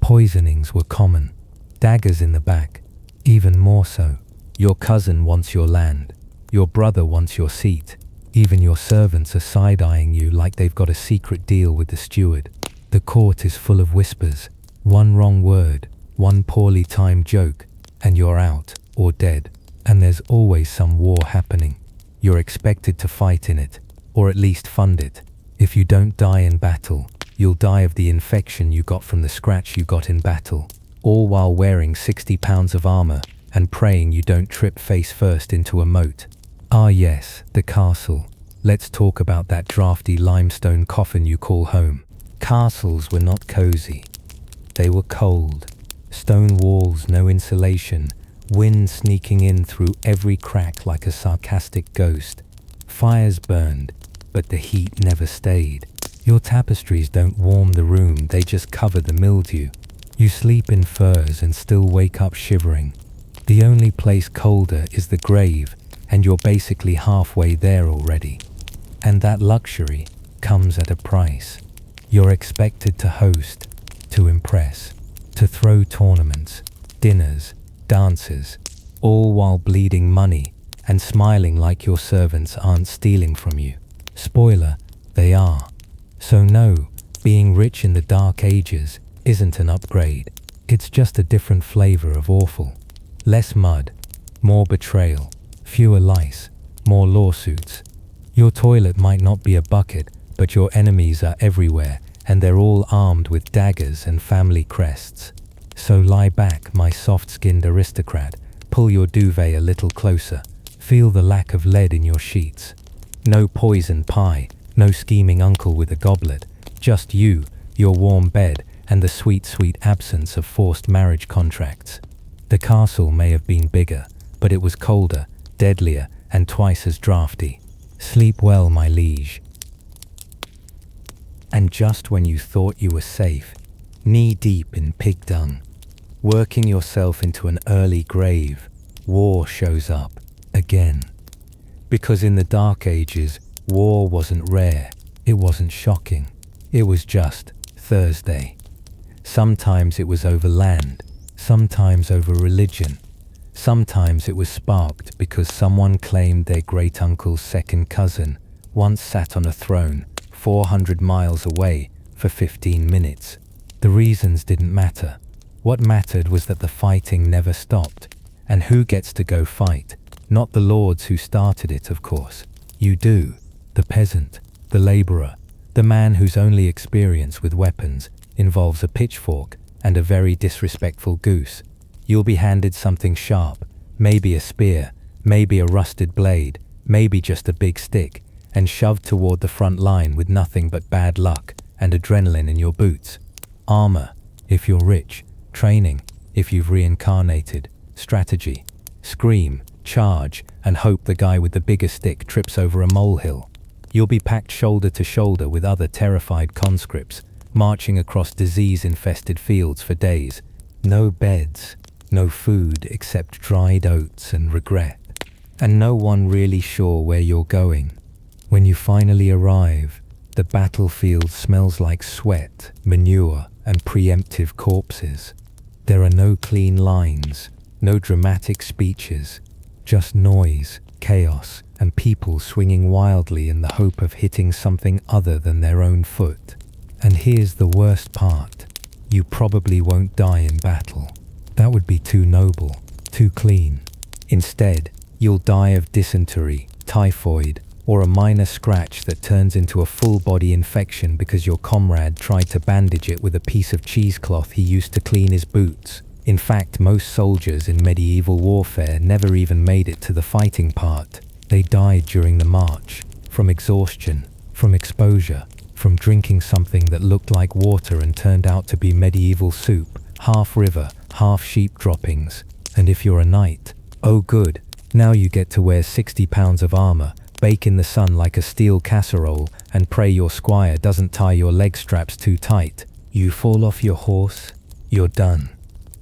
Poisonings were common. Daggers in the back, even more so. Your cousin wants your land. Your brother wants your seat. Even your servants are side-eyeing you like they've got a secret deal with the steward. The court is full of whispers. One wrong word, one poorly timed joke, and you're out or dead. And there's always some war happening. You're expected to fight in it, or at least fund it. If you don't die in battle, you'll die of the infection you got from the scratch you got in battle, all while wearing 60 pounds of armor and praying you don't trip face first into a moat. Ah yes, the castle. Let's talk about that drafty limestone coffin you call home. Castles were not cozy. They were cold. Stone walls, no insulation, wind sneaking in through every crack like a sarcastic ghost. Fires burned, but the heat never stayed. Your tapestries don't warm the room, they just cover the mildew. You sleep in furs and still wake up shivering. The only place colder is the grave, and you're basically halfway there already. And that luxury comes at a price. You're expected to host, to impress, to throw tournaments, dinners, dances, all while bleeding money and smiling like your servants aren't stealing from you. Spoiler, they are. So no, being rich in the Dark Ages isn't an upgrade. It's just a different flavor of awful. Less mud, more betrayal, fewer lice, more lawsuits. Your toilet might not be a bucket, but your enemies are everywhere, and they're all armed with daggers and family crests. So lie back, my soft-skinned aristocrat, pull your duvet a little closer, feel the lack of lead in your sheets. No poison pie, no scheming uncle with a goblet, just you, your warm bed, and the sweet, sweet absence of forced marriage contracts. The castle may have been bigger, but it was colder, deadlier, and twice as drafty. Sleep well, my liege. And just when you thought you were safe, knee-deep in pig dung, working yourself into an early grave, war shows up again. Because in the Dark Ages, war wasn't rare, it wasn't shocking, it was just Thursday. Sometimes it was over land, sometimes over religion, sometimes it was sparked because someone claimed their great-uncle's second cousin once sat on a throne 400 miles away for 15 minutes. The reasons didn't matter. What mattered was that the fighting never stopped. And who gets to go fight? Not the lords who started it, of course. You do. The peasant, the laborer, the man whose only experience with weapons involves a pitchfork and a very disrespectful goose. You'll be handed something sharp, maybe a spear, maybe a rusted blade, maybe just a big stick, and shoved toward the front line with nothing but bad luck and adrenaline in your boots. Armor, if you're rich. Training, if you've reincarnated. Strategy. Scream, charge, and hope the guy with the bigger stick trips over a molehill. You'll be packed shoulder to shoulder with other terrified conscripts, marching across disease-infested fields for days. No beds, no food except dried oats and regret. And no one really sure where you're going. When you finally arrive, the battlefield smells like sweat, manure, and preemptive corpses. There are no clean lines, no dramatic speeches, just noise, chaos, and people swinging wildly in the hope of hitting something other than their own foot. And here's the worst part. You probably won't die in battle. That would be too noble, too clean. Instead, you'll die of dysentery, typhoid, or a minor scratch that turns into a full-body infection because your comrade tried to bandage it with a piece of cheesecloth he used to clean his boots. In fact, most soldiers in medieval warfare never even made it to the fighting part. They died during the march, from exhaustion, from exposure, from drinking something that looked like water and turned out to be medieval soup, half river, half sheep droppings. And if you're a knight, oh good, now you get to wear 60 pounds of armor, bake in the sun like a steel casserole, and pray your squire doesn't tie your leg straps too tight. You fall off your horse, you're done.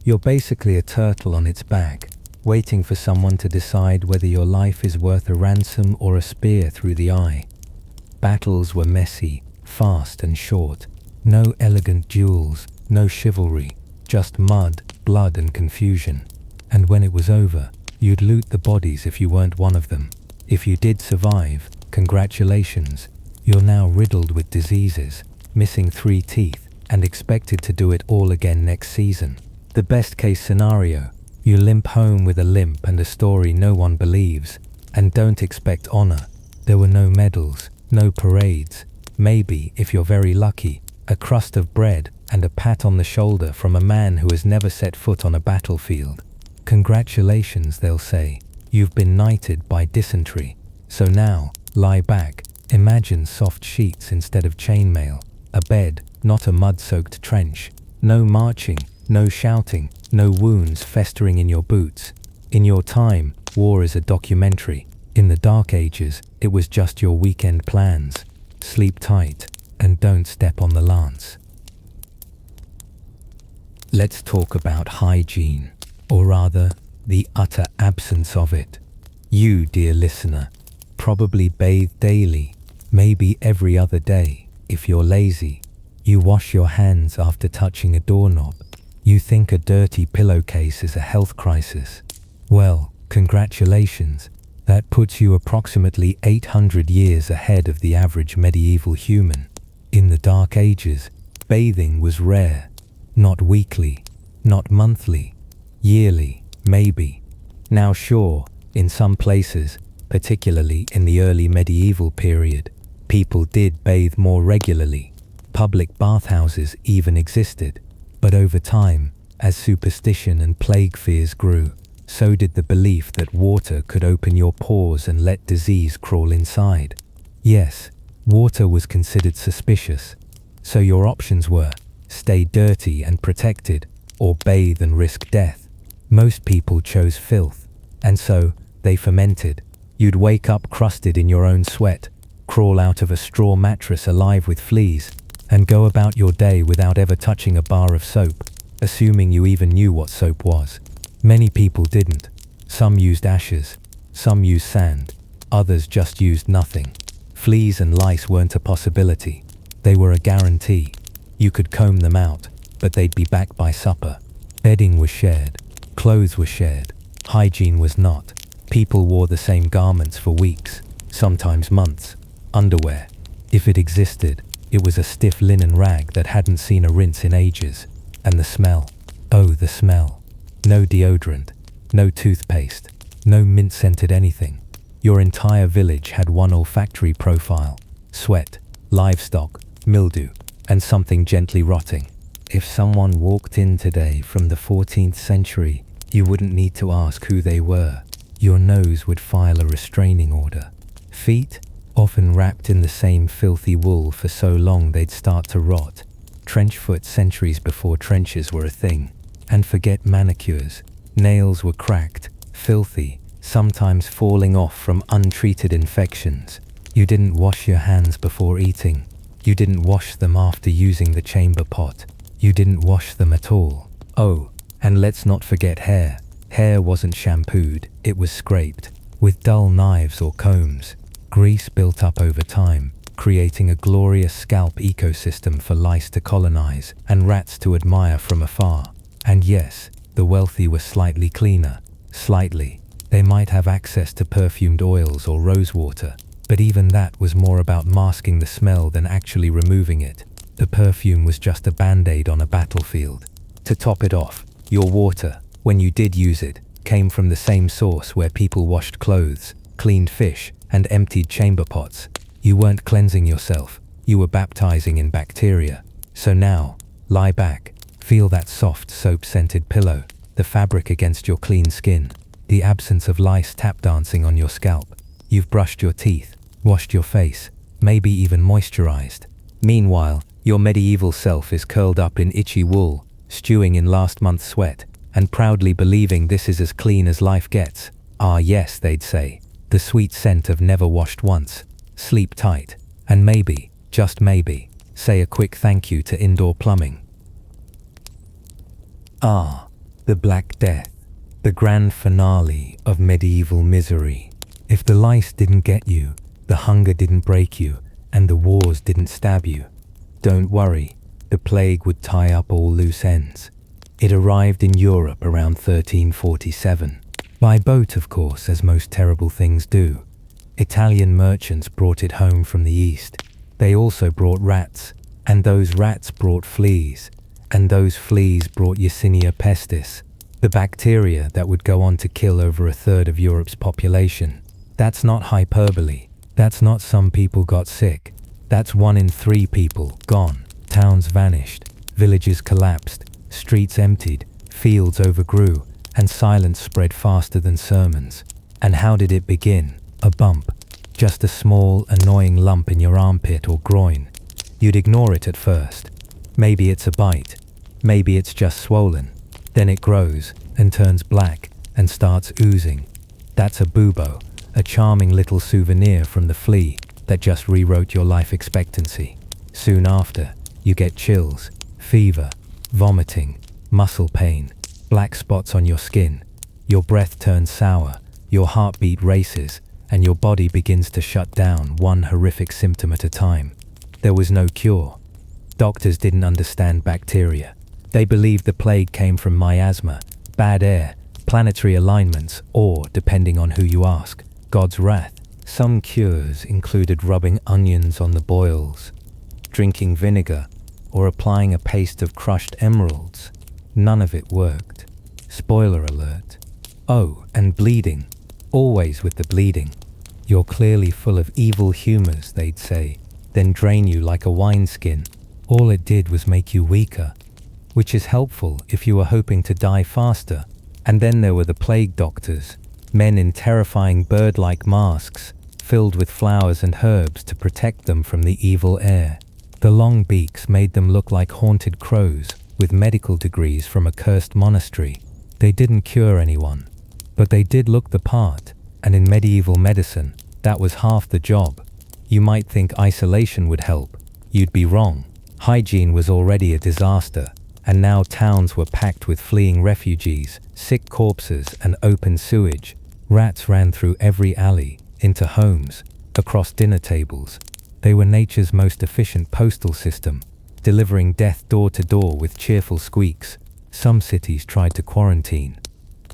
You're basically a turtle on its back, waiting for someone to decide whether your life is worth a ransom or a spear through the eye. Battles were messy, fast and short. No elegant duels, no chivalry, just mud, blood and confusion. And when it was over, you'd loot the bodies if you weren't one of them. If you did survive, congratulations. You're now riddled with diseases, missing 3 teeth, and expected to do it all again next season. The best case scenario, You limp home with a limp and a story no one believes, and don't expect honor. There were no medals, no parades. Maybe, if you're very lucky, a crust of bread and a pat on the shoulder from a man who has never set foot on a battlefield. Congratulations, they'll say. You've been knighted by dysentery. So now, lie back. Imagine soft sheets instead of chainmail. A bed, not a mud-soaked trench. No marching, no shouting, no wounds festering in your boots. In your time, war is a documentary. In the Dark Ages, it was just your weekend plans. Sleep tight, and don't step on the lance. Let's talk about hygiene, or rather, the utter absence of it. You, dear listener, probably bathe daily, maybe every other day, if you're lazy. You wash your hands after touching a doorknob. You think a dirty pillowcase is a health crisis. Well, congratulations. That puts you approximately 800 years ahead of the average medieval human. In the Dark Ages, bathing was rare. Not weekly, not monthly, yearly, maybe. Now sure, in some places, particularly in the early medieval period, people did bathe more regularly. Public bathhouses even existed. But over time, as superstition and plague fears grew, so did the belief that water could open your pores and let disease crawl inside. Yes, water was considered suspicious, so your options were stay dirty and protected, or bathe and risk death. Most people chose filth, and so they fermented. You'd wake up crusted in your own sweat, crawl out of a straw mattress alive with fleas, and go about your day without ever touching a bar of soap, assuming you even knew what soap was. Many people didn't. Some used ashes, some used sand, others just used nothing. Fleas and lice weren't a possibility. They were a guarantee. You could comb them out, but they'd be back by supper. Bedding was shared, clothes were shared, hygiene was not. People wore the same garments for weeks, sometimes months. Underwear, if it existed, it was a stiff linen rag that hadn't seen a rinse in ages. And the smell, oh the smell. No deodorant, no toothpaste, no mint-scented anything. Your entire village had one olfactory profile: sweat, livestock, mildew, and something gently rotting. If someone walked in today from the 14th century, you wouldn't need to ask who they were. Your nose would file a restraining order. Feet, often wrapped in the same filthy wool for so long they'd start to rot. Trench foot centuries before trenches were a thing. And forget manicures. Nails were cracked, filthy, sometimes falling off from untreated infections. You didn't wash your hands before eating. You didn't wash them after using the chamber pot. You didn't wash them at all. Oh, and let's not forget hair. Hair wasn't shampooed, it was scraped, with dull knives or combs. Grease built up over time, creating a glorious scalp ecosystem for lice to colonize and rats to admire from afar. And yes, the wealthy were slightly cleaner. Slightly. They might have access to perfumed oils or rosewater, but even that was more about masking the smell than actually removing it. The perfume was just a band-aid on a battlefield. To top it off, your water, when you did use it, came from the same source where people washed clothes, cleaned fish, and emptied chamber pots. You weren't cleansing yourself, you were baptizing in bacteria. So now, lie back. Feel that soft soap-scented pillow, the fabric against your clean skin, the absence of lice tap dancing on your scalp. You've brushed your teeth, washed your face, maybe even moisturized. Meanwhile, your medieval self is curled up in itchy wool, stewing in last month's sweat, and proudly believing this is as clean as life gets. Ah yes, they'd say, the sweet scent of never washed once. Sleep tight, and maybe, just maybe, say a quick thank you to indoor plumbing. Ah, the Black Death, the grand finale of medieval misery. If the lice didn't get you, the hunger didn't break you, and the wars didn't stab you, don't worry, the plague would tie up all loose ends. It arrived in Europe around 1347. By boat, of course, as most terrible things do. Italian merchants brought it home from the east. They also brought rats, and those rats brought fleas. And those fleas brought Yersinia pestis, The bacteria that would go on to kill over a third of Europe's population. That's not hyperbole. That's not some people got sick. That's 1 in 3 people gone. Towns vanished. Villages collapsed. Streets emptied. Fields overgrew. And silence spread faster than sermons. And how did it begin? A bump. Just a small, annoying lump in your armpit or groin. You'd ignore it at first. Maybe it's a bite. Maybe it's just swollen. Then it grows and turns black and starts oozing. That's a bubo, a charming little souvenir from the flea that just rewrote your life expectancy. Soon after, you get chills, fever, vomiting, muscle pain, black spots on your skin. Your breath turns sour, your heartbeat races, and your body begins to shut down, one horrific symptom at a time. There was no cure. Doctors didn't understand bacteria. They believed the plague came from miasma, bad air, planetary alignments, or, depending on who you ask, God's wrath. Some cures included rubbing onions on the boils, drinking vinegar, or applying a paste of crushed emeralds. None of it worked. Spoiler alert. Oh, and bleeding. Always with the bleeding. You're clearly full of evil humors, they'd say, then drain you like a wineskin. All it did was make you weaker, which is helpful if you were hoping to die faster. And then there were the plague doctors, men in terrifying bird-like masks, filled with flowers and herbs to protect them from the evil air. The long beaks made them look like haunted crows with medical degrees from a cursed monastery. They didn't cure anyone, but they did look the part, and in medieval medicine, that was half the job. You might think isolation would help. You'd be wrong. Hygiene was already a disaster, and now towns were packed with fleeing refugees, sick corpses, and open sewage. Rats ran through every alley, into homes, across dinner tables. They were nature's most efficient postal system, delivering death door to door with cheerful squeaks. Some cities tried to quarantine.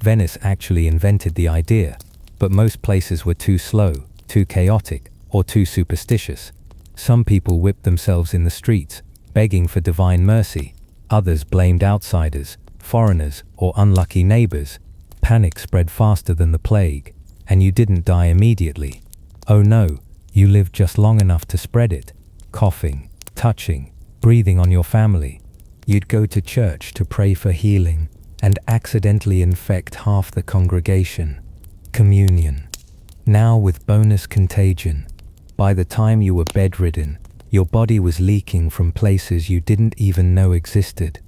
Venice actually invented the idea, but most places were too slow, too chaotic, or too superstitious. Some people whipped themselves in the streets, begging for divine mercy. Others blamed outsiders, foreigners, or unlucky neighbors. Panic spread faster than the plague, and you didn't die immediately. Oh no, you lived just long enough to spread it, coughing, touching, breathing on your family. You'd go to church to pray for healing, and accidentally infect half the congregation. Communion. Now with bonus contagion. By the time you were bedridden, your body was leaking from places you didn't even know existed.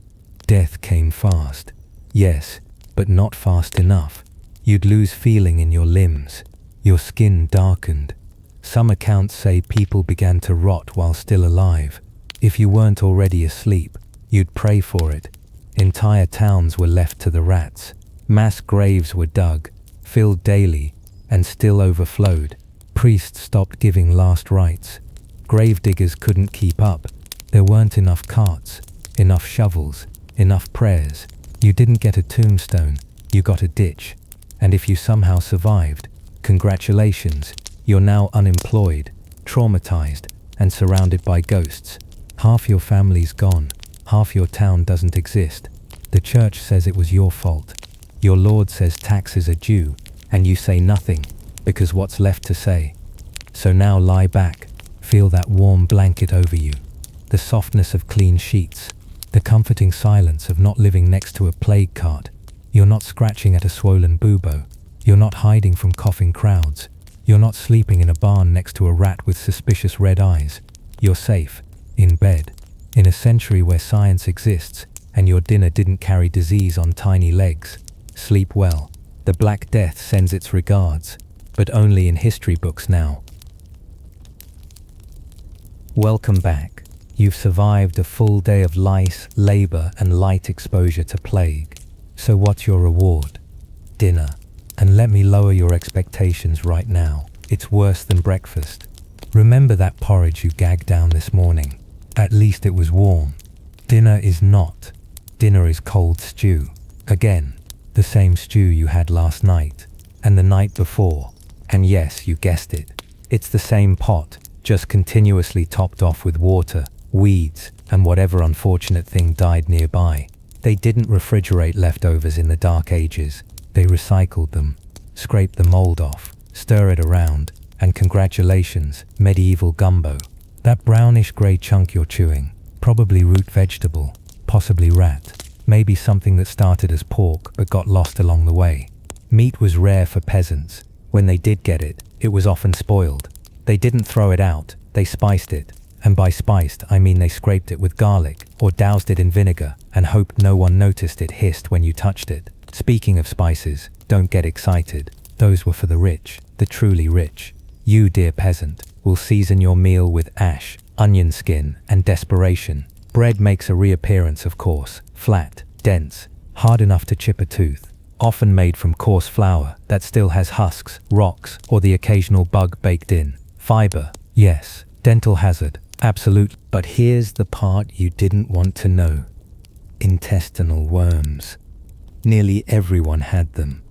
Death came fast. Yes, but not fast enough. You'd lose feeling in your limbs. Your skin darkened. Some accounts say people began to rot while still alive. If you weren't already asleep, you'd pray for it. Entire towns were left to the rats. Mass graves were dug, filled daily, and still overflowed. Priests stopped giving last rites. Gravediggers couldn't keep up. There weren't enough carts, enough shovels, enough prayers. You didn't get a tombstone, you got a ditch. And if you somehow survived, congratulations, you're now unemployed, traumatized, and surrounded by ghosts. Half your family's gone, half your town doesn't exist. The church says it was your fault. Your Lord says taxes are due, and you say nothing, because what's left to say? So now lie back, feel that warm blanket over you, the softness of clean sheets, the comforting silence of not living next to a plague cart. You're not scratching at a swollen bubo. You're not hiding from coughing crowds. You're not sleeping in a barn next to a rat with suspicious red eyes. You're safe, in bed, in a century where science exists, and your dinner didn't carry disease on tiny legs. Sleep well. The Black Death sends its regards, but only in history books now. Welcome back. You've survived a full day of lice, labor, and light exposure to plague. So what's your reward? Dinner. And let me lower your expectations right now. It's worse than breakfast. Remember that porridge you gagged down this morning? At least it was warm. Dinner is not. Dinner is cold stew. Again, the same stew you had last night, and the night before. And yes, you guessed it. It's the same pot, just continuously topped off with water, weeds, and whatever unfortunate thing died nearby. They didn't refrigerate leftovers in the Dark Ages. They recycled them, scraped the mold off, stir it around, and congratulations, medieval gumbo. That brownish-grey chunk you're chewing, probably root vegetable, possibly rat, maybe something that started as pork but got lost along the way. Meat was rare for peasants. When they did get it, it was often spoiled. They didn't throw it out, they spiced it. And by spiced, I mean they scraped it with garlic or doused it in vinegar and hoped no one noticed it hissed when you touched it. Speaking of spices, don't get excited. Those were for the rich, the truly rich. You, dear peasant, will season your meal with ash, onion skin, and desperation. Bread makes a reappearance, of course, flat, dense, hard enough to chip a tooth, often made from coarse flour that still has husks, rocks, or the occasional bug baked in. Fiber, yes, dental hazard, absolutely. But here's the part you didn't want to know. Intestinal worms. Nearly everyone had them.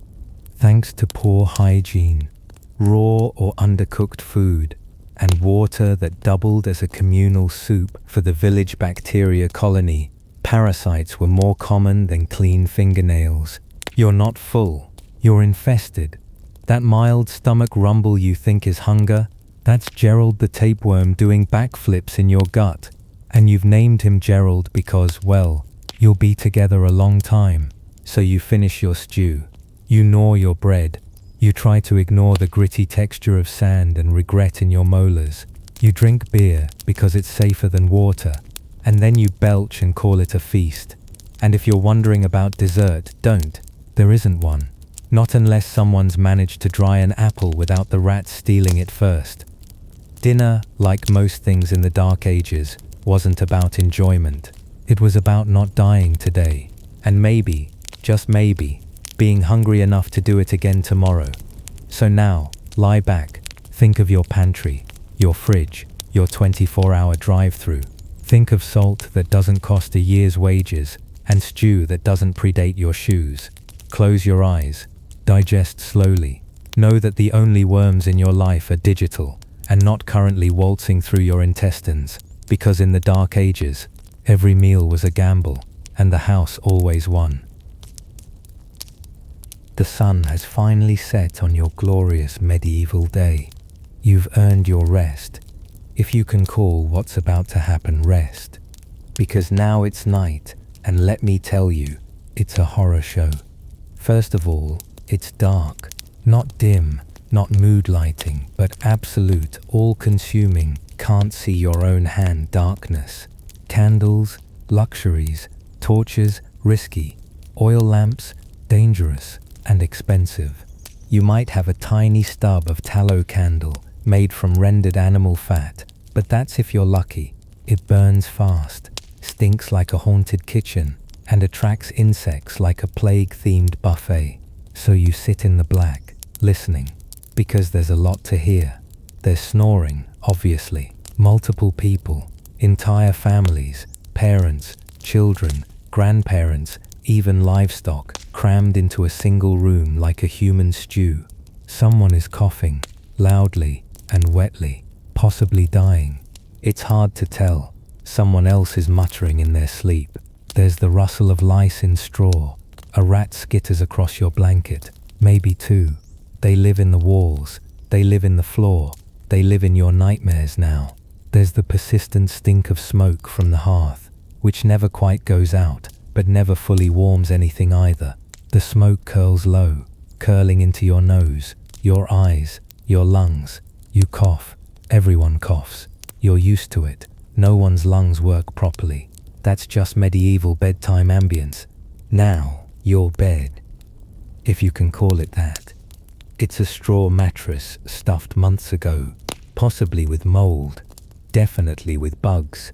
Thanks to poor hygiene, raw or undercooked food, and water that doubled as a communal soup for the village bacteria colony, parasites were more common than clean fingernails. You're not full, you're infested. That mild stomach rumble you think is hunger, that's Gerald the tapeworm doing backflips in your gut. And you've named him Gerald because, well, you'll be together a long time. So you finish your stew, you gnaw your bread, you try to ignore the gritty texture of sand and regret in your molars. You drink beer because it's safer than water, and then you belch and call it a feast. And if you're wondering about dessert, don't. There isn't one. Not unless someone's managed to dry an apple without the rats stealing it first. Dinner, like most things in the Dark Ages, wasn't about enjoyment. It was about not dying today, and maybe, just maybe, being hungry enough to do it again tomorrow. So now, lie back, think of your pantry, your fridge, your 24-hour drive-through. Think of salt that doesn't cost a year's wages, and stew that doesn't predate your shoes. Close your eyes, digest slowly. Know that the only worms in your life are digital, and not currently waltzing through your intestines, because in the Dark Ages, every meal was a gamble, and the house always won. The sun has finally set on your glorious medieval day. You've earned your rest, if you can call what's about to happen rest. Because now it's night, and let me tell you, it's a horror show. First of all, it's dark, not dim, not mood lighting, but absolute, all-consuming, can't see your own hand darkness. Candles, luxuries, torches, risky. Oil lamps, dangerous and expensive. You might have a tiny stub of tallow candle made from rendered animal fat, but that's if you're lucky. It burns fast, stinks like a haunted kitchen, and attracts insects like a plague-themed buffet. So you sit in the black, listening, because there's a lot to hear. There's snoring, obviously. Multiple people, entire families, parents, children, grandparents, even livestock, crammed into a single room like a human stew. Someone is coughing, loudly and wetly, possibly dying. It's hard to tell. Someone else is muttering in their sleep. There's the rustle of lice in straw. A rat skitters across your blanket, maybe two. They live in the walls, they live in the floor, they live in your nightmares now. There's the persistent stink of smoke from the hearth, which never quite goes out, but never fully warms anything either. The smoke curls low, curling into your nose, your eyes, your lungs. You cough. Everyone coughs. You're used to it. No one's lungs work properly. That's just medieval bedtime ambience. Now, your bed, if you can call it that. It's a straw mattress stuffed months ago, possibly with mold, definitely with bugs.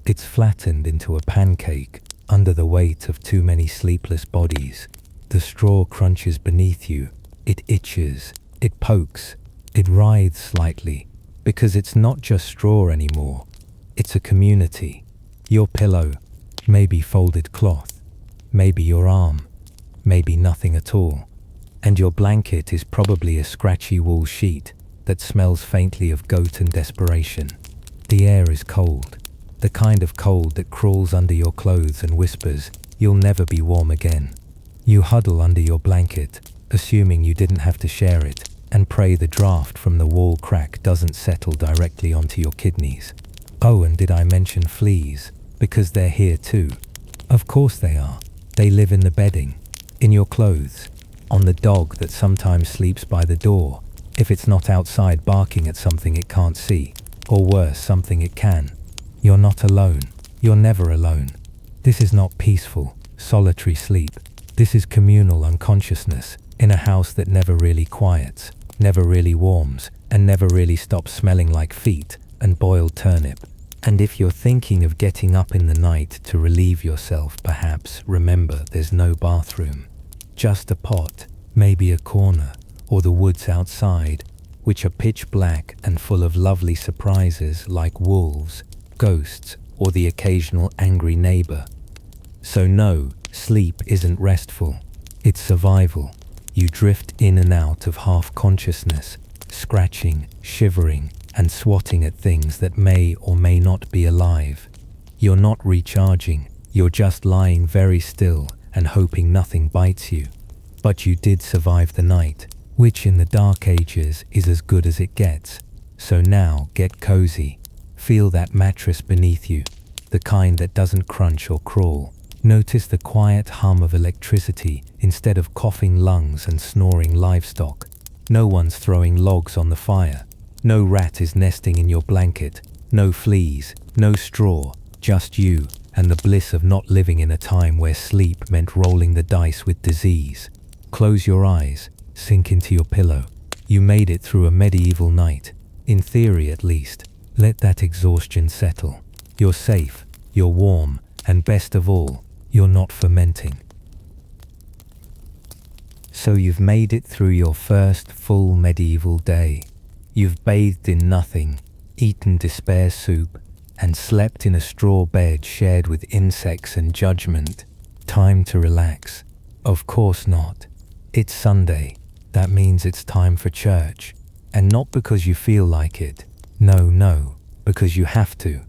It's flattened into a pancake under the weight of too many sleepless bodies. The straw crunches beneath you. It itches, it pokes, it writhes slightly, because it's not just straw anymore. It's a community. Your pillow, maybe folded cloth, maybe your arm, maybe nothing at all. And your blanket is probably a scratchy wool sheet that smells faintly of goat and desperation. The air is cold, the kind of cold that crawls under your clothes and whispers, you'll never be warm again. You huddle under your blanket, assuming you didn't have to share it, and pray the draft from the wall crack doesn't settle directly onto your kidneys. Oh, and did I mention fleas? Because they're here too. Of course they are. They live in the bedding, in your clothes, on the dog that sometimes sleeps by the door, if it's not outside barking at something it can't see, or worse, something it can. You're not alone. You're never alone. This is not peaceful, solitary sleep. This is communal unconsciousness in a house that never really quiets, never really warms, and never really stops smelling like feet and boiled turnip. And if you're thinking of getting up in the night to relieve yourself, perhaps remember there's no bathroom. Just a pot, maybe a corner, or the woods outside, which are pitch black and full of lovely surprises like wolves, ghosts, or the occasional angry neighbor. So no, sleep isn't restful. It's survival. You drift in and out of half-consciousness, scratching, shivering, and swatting at things that may or may not be alive. You're not recharging, you're just lying very still and hoping nothing bites you. But you did survive the night, which in the dark ages is as good as it gets. So now get cozy. Feel that mattress beneath you, the kind that doesn't crunch or crawl. Notice the quiet hum of electricity instead of coughing lungs and snoring livestock. No one's throwing logs on the fire. No rat is nesting in your blanket. No fleas, no straw, just you and the bliss of not living in a time where sleep meant rolling the dice with disease. Close your eyes, sink into your pillow. You made it through a medieval night, in theory at least. Let that exhaustion settle. You're safe, you're warm, and best of all, you're not fermenting. So you've made it through your first full medieval day. You've bathed in nothing, eaten despair soup, and slept in a straw bed shared with insects and judgment. Time to relax. Of course not. It's Sunday. That means it's time for church. And not because you feel like it. No, because you have to.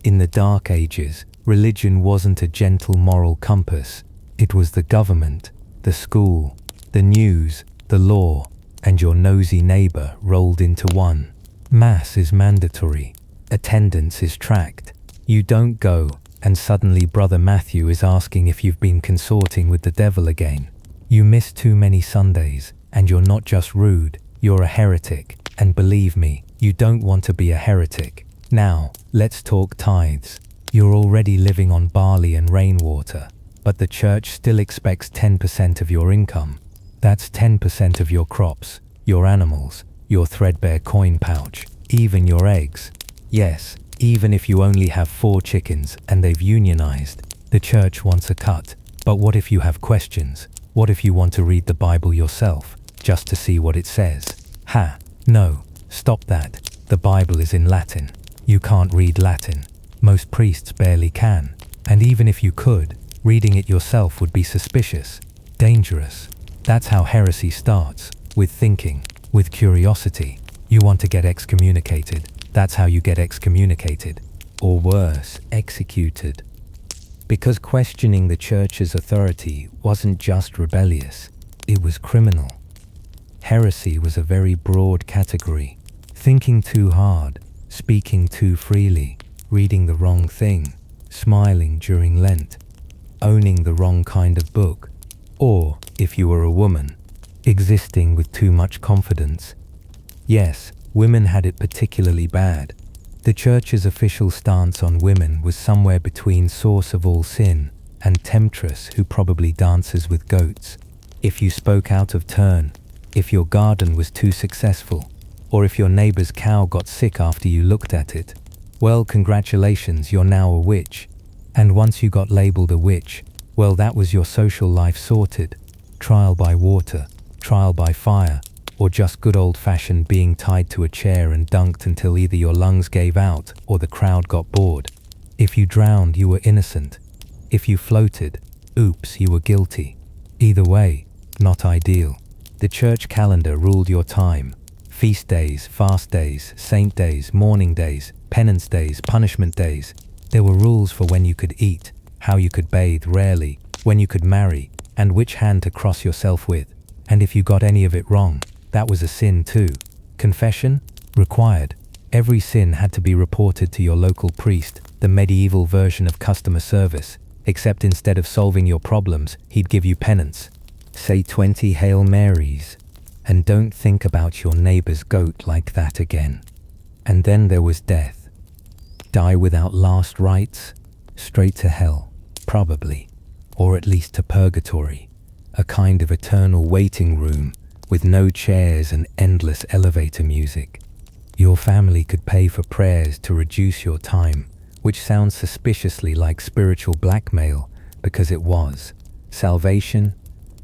In the Dark Ages, religion wasn't a gentle moral compass. It was the government, the school, the news, the law, and your nosy neighbor rolled into one. Mass is mandatory. Attendance is tracked. You don't go, and suddenly Brother Matthew is asking if you've been consorting with the devil again. You miss too many Sundays, and you're not just rude, you're a heretic. And believe me, you don't want to be a heretic. Now, let's talk tithes. You're already living on barley and rainwater, but the church still expects 10% of your income. That's 10% of your crops, your animals, your threadbare coin pouch, even your eggs. Yes, even if you only have 4 chickens and they've unionized, the church wants a cut. But what if you have questions? What if you want to read the Bible yourself, just to see what it says? Ha, no, stop that. The Bible is in Latin. You can't read Latin. Most priests barely can. And even if you could, reading it yourself would be suspicious, dangerous. That's how heresy starts, with thinking, with curiosity. You want to get excommunicated. That's how you get excommunicated. Or worse, executed. Because questioning the church's authority wasn't just rebellious, it was criminal. Heresy was a very broad category. Thinking too hard, speaking too freely, reading the wrong thing, smiling during Lent, owning the wrong kind of book, or, if you were a woman, existing with too much confidence. Yes, women had it particularly bad. The church's official stance on women was somewhere between source of all sin and temptress who probably dances with goats. If you spoke out of turn, if your garden was too successful, or if your neighbor's cow got sick after you looked at it, well, congratulations, you're now a witch. And once you got labeled a witch, well, that was your social life sorted. Trial by water, trial by fire, or just good old-fashioned being tied to a chair and dunked until either your lungs gave out or the crowd got bored. If you drowned, you were innocent. If you floated, oops, you were guilty. Either way, not ideal. The church calendar ruled your time. Feast days, fast days, saint days, mourning days, penance days, punishment days. There were rules for when you could eat, how you could bathe rarely, when you could marry, and which hand to cross yourself with. And if you got any of it wrong, that was a sin too. Confession? Required. Every sin had to be reported to your local priest, the medieval version of customer service, except instead of solving your problems, he'd give you penance. Say 20 Hail Marys, and don't think about your neighbor's goat like that again. And then there was death. Die without last rites? Straight to hell, probably, or at least to purgatory, a kind of eternal waiting room with no chairs and endless elevator music. Your family could pay for prayers to reduce your time, which sounds suspiciously like spiritual blackmail, because it was. Salvation?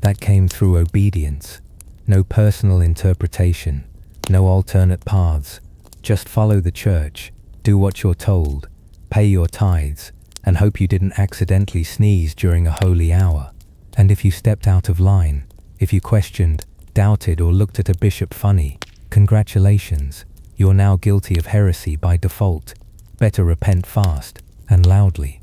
That came through obedience. No personal interpretation, no alternate paths. Just follow the church, do what you're told, pay your tithes, and hope you didn't accidentally sneeze during a holy hour. And if you stepped out of line, if you questioned, doubted, or looked at a bishop funny, congratulations, you're now guilty of heresy by default. Better repent fast and loudly.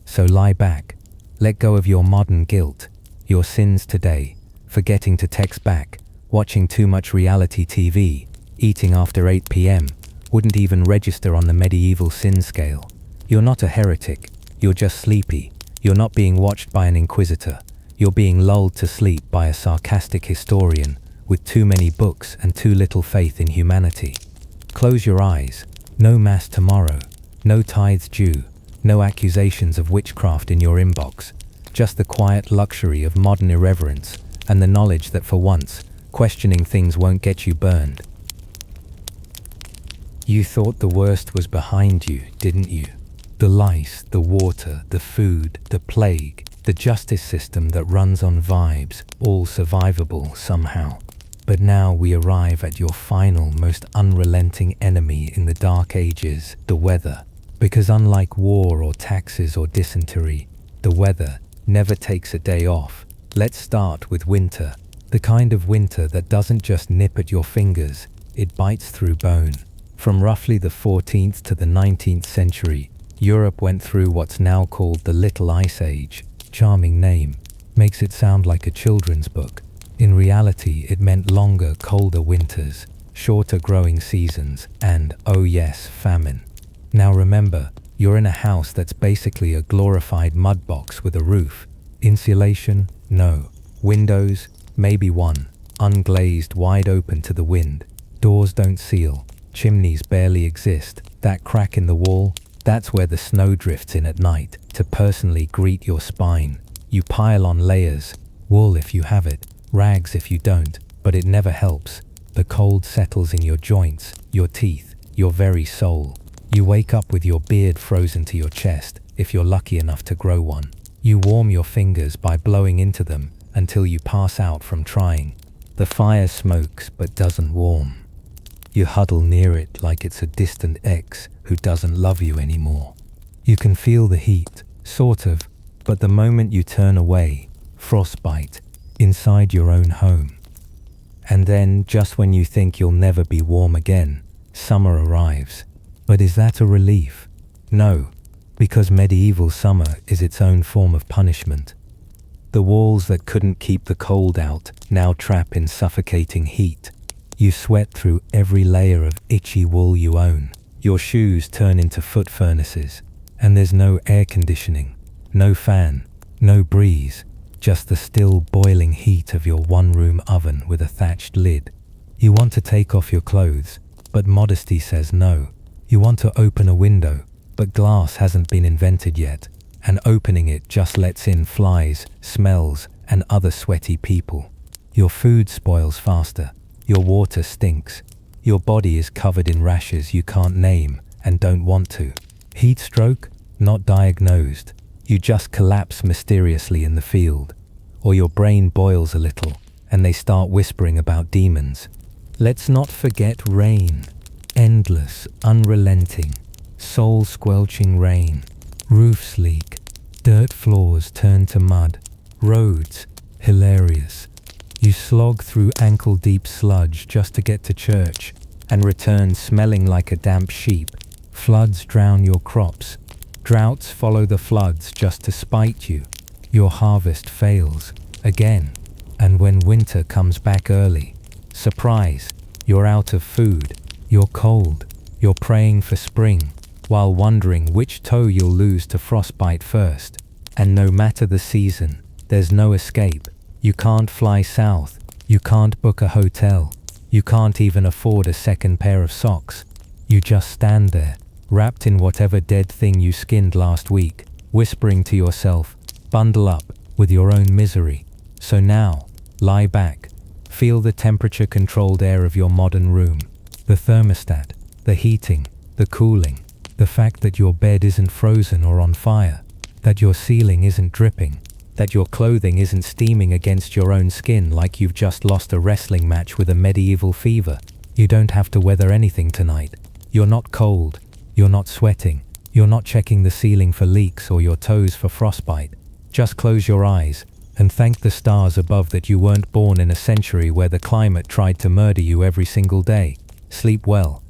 So lie back, let go of your modern guilt, your sins today, forgetting to text back, watching too much reality TV, eating after 8 p.m. wouldn't even register on the medieval sin scale. You're not a heretic, you're just sleepy. You're not being watched by an inquisitor. You're being lulled to sleep by a sarcastic historian with too many books and too little faith in humanity. Close your eyes. No mass tomorrow. No tithes due. No accusations of witchcraft in your inbox. Just the quiet luxury of modern irreverence and the knowledge that for once, questioning things won't get you burned. You thought the worst was behind you, didn't you? The lice, the water, the food, the plague, the justice system that runs on vibes, all survivable somehow. But now we arrive at your final, most unrelenting enemy in the dark ages, the weather. Because unlike war or taxes or dysentery, the weather never takes a day off. Let's start with winter. The kind of winter that doesn't just nip at your fingers, it bites through bone. From roughly the 14th to the 19th century, Europe went through what's now called the Little Ice Age. Charming name, makes it sound like a children's book. In reality, it meant longer, colder winters, shorter growing seasons, and, oh yes, famine. Now remember, you're in a house that's basically a glorified mud box with a roof. Insulation? No. Windows? Maybe one. Unglazed, wide open to the wind. Doors don't seal. Chimneys barely exist. That crack in the wall? That's where the snow drifts in at night to personally greet your spine. You pile on layers, wool if you have it, rags if you don't, but it never helps. The cold settles in your joints, your teeth, your very soul. You wake up with your beard frozen to your chest, if you're lucky enough to grow one. You warm your fingers by blowing into them until you pass out from trying. The fire smokes but doesn't warm. You huddle near it like it's a distant ex who doesn't love you anymore. You can feel the heat, sort of, but the moment you turn away, frostbite, inside your own home. And then, just when you think you'll never be warm again, summer arrives. But is that a relief? No, because medieval summer is its own form of punishment. The walls that couldn't keep the cold out now trap in suffocating heat. You sweat through every layer of itchy wool you own. Your shoes turn into foot furnaces, and there's no air conditioning, no fan, no breeze, just the still boiling heat of your one-room oven with a thatched lid. You want to take off your clothes, but modesty says no. You want to open a window, but glass hasn't been invented yet, and opening it just lets in flies, smells, and other sweaty people. Your food spoils faster. Your water stinks. Your body is covered in rashes you can't name and don't want to. Heat stroke? Not diagnosed. You just collapse mysteriously in the field. Or your brain boils a little and they start whispering about demons. Let's not forget rain. Endless, unrelenting, soul-squelching rain. Roofs leak. Dirt floors turn to mud. Roads, hilarious. You slog through ankle-deep sludge just to get to church and return smelling like a damp sheep. Floods drown your crops. Droughts follow the floods just to spite you. Your harvest fails again. And when winter comes back early, surprise, you're out of food, you're cold, you're praying for spring, while wondering which toe you'll lose to frostbite first. And no matter the season, there's no escape. You can't fly south, you can't book a hotel, you can't even afford a second pair of socks. You just stand there, wrapped in whatever dead thing you skinned last week, whispering to yourself, bundle up with your own misery. So now, lie back, feel the temperature-controlled air of your modern room, the thermostat, the heating, the cooling, the fact that your bed isn't frozen or on fire, that your ceiling isn't dripping, that your clothing isn't steaming against your own skin like you've just lost a wrestling match with a medieval fever. You don't have to weather anything tonight. You're not cold, you're not sweating, you're not checking the ceiling for leaks or your toes for frostbite. Just close your eyes and thank the stars above that you weren't born in a century where the climate tried to murder you every single day. Sleep well.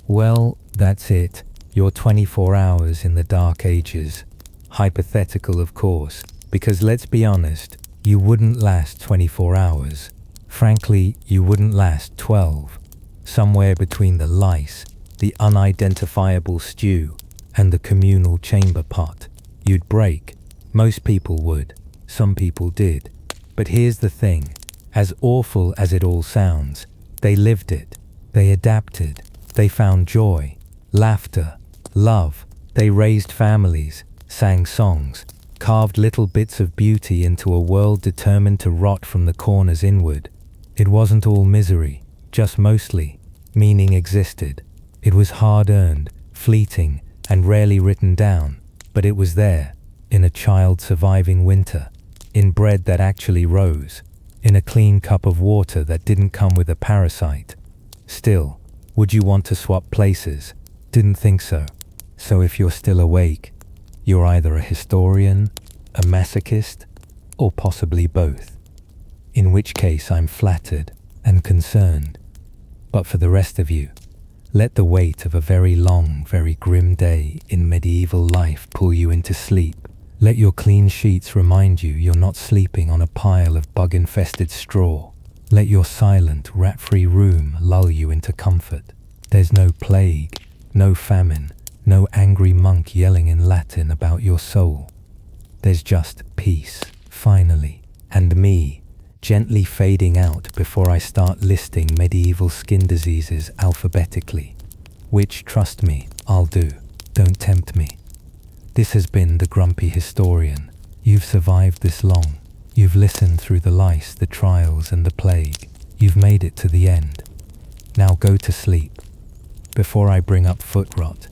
Well, that's it. Your 24 hours in the dark ages. Hypothetical, of course, because let's be honest, you wouldn't last 24 hours. Frankly, you wouldn't last 12. Somewhere between the lice, the unidentifiable stew, and the communal chamber pot, you'd break. Most people would. Some people did. But here's the thing. As awful as it all sounds, they lived it. They adapted. They found joy, laughter, love. They raised families, sang songs, carved little bits of beauty into a world determined to rot from the corners inward. It wasn't all misery, just mostly. Meaning existed. It was hard-earned, fleeting, and rarely written down, but it was there. In a child surviving winter, in bread that actually rose, in a clean cup of water that didn't come with a parasite. Still, would you want to swap places? Didn't think so. So if you're still awake, you're either a historian, a masochist, or possibly both. In which case I'm flattered and concerned. But for the rest of you, let the weight of a very long, very grim day in medieval life pull you into sleep. Let your clean sheets remind you you're not sleeping on a pile of bug-infested straw. Let your silent, rat-free room lull you into comfort. There's no plague, no famine, no angry monk yelling in Latin about your soul. There's just peace, finally, and me, gently fading out before I start listing medieval skin diseases alphabetically. Which, trust me, I'll do. Don't tempt me. This has been the Grumpy Historian. You've survived this long. You've listened through the lice, the trials, and the plague. You've made it to the end. Now go to sleep. Before I bring up foot rot,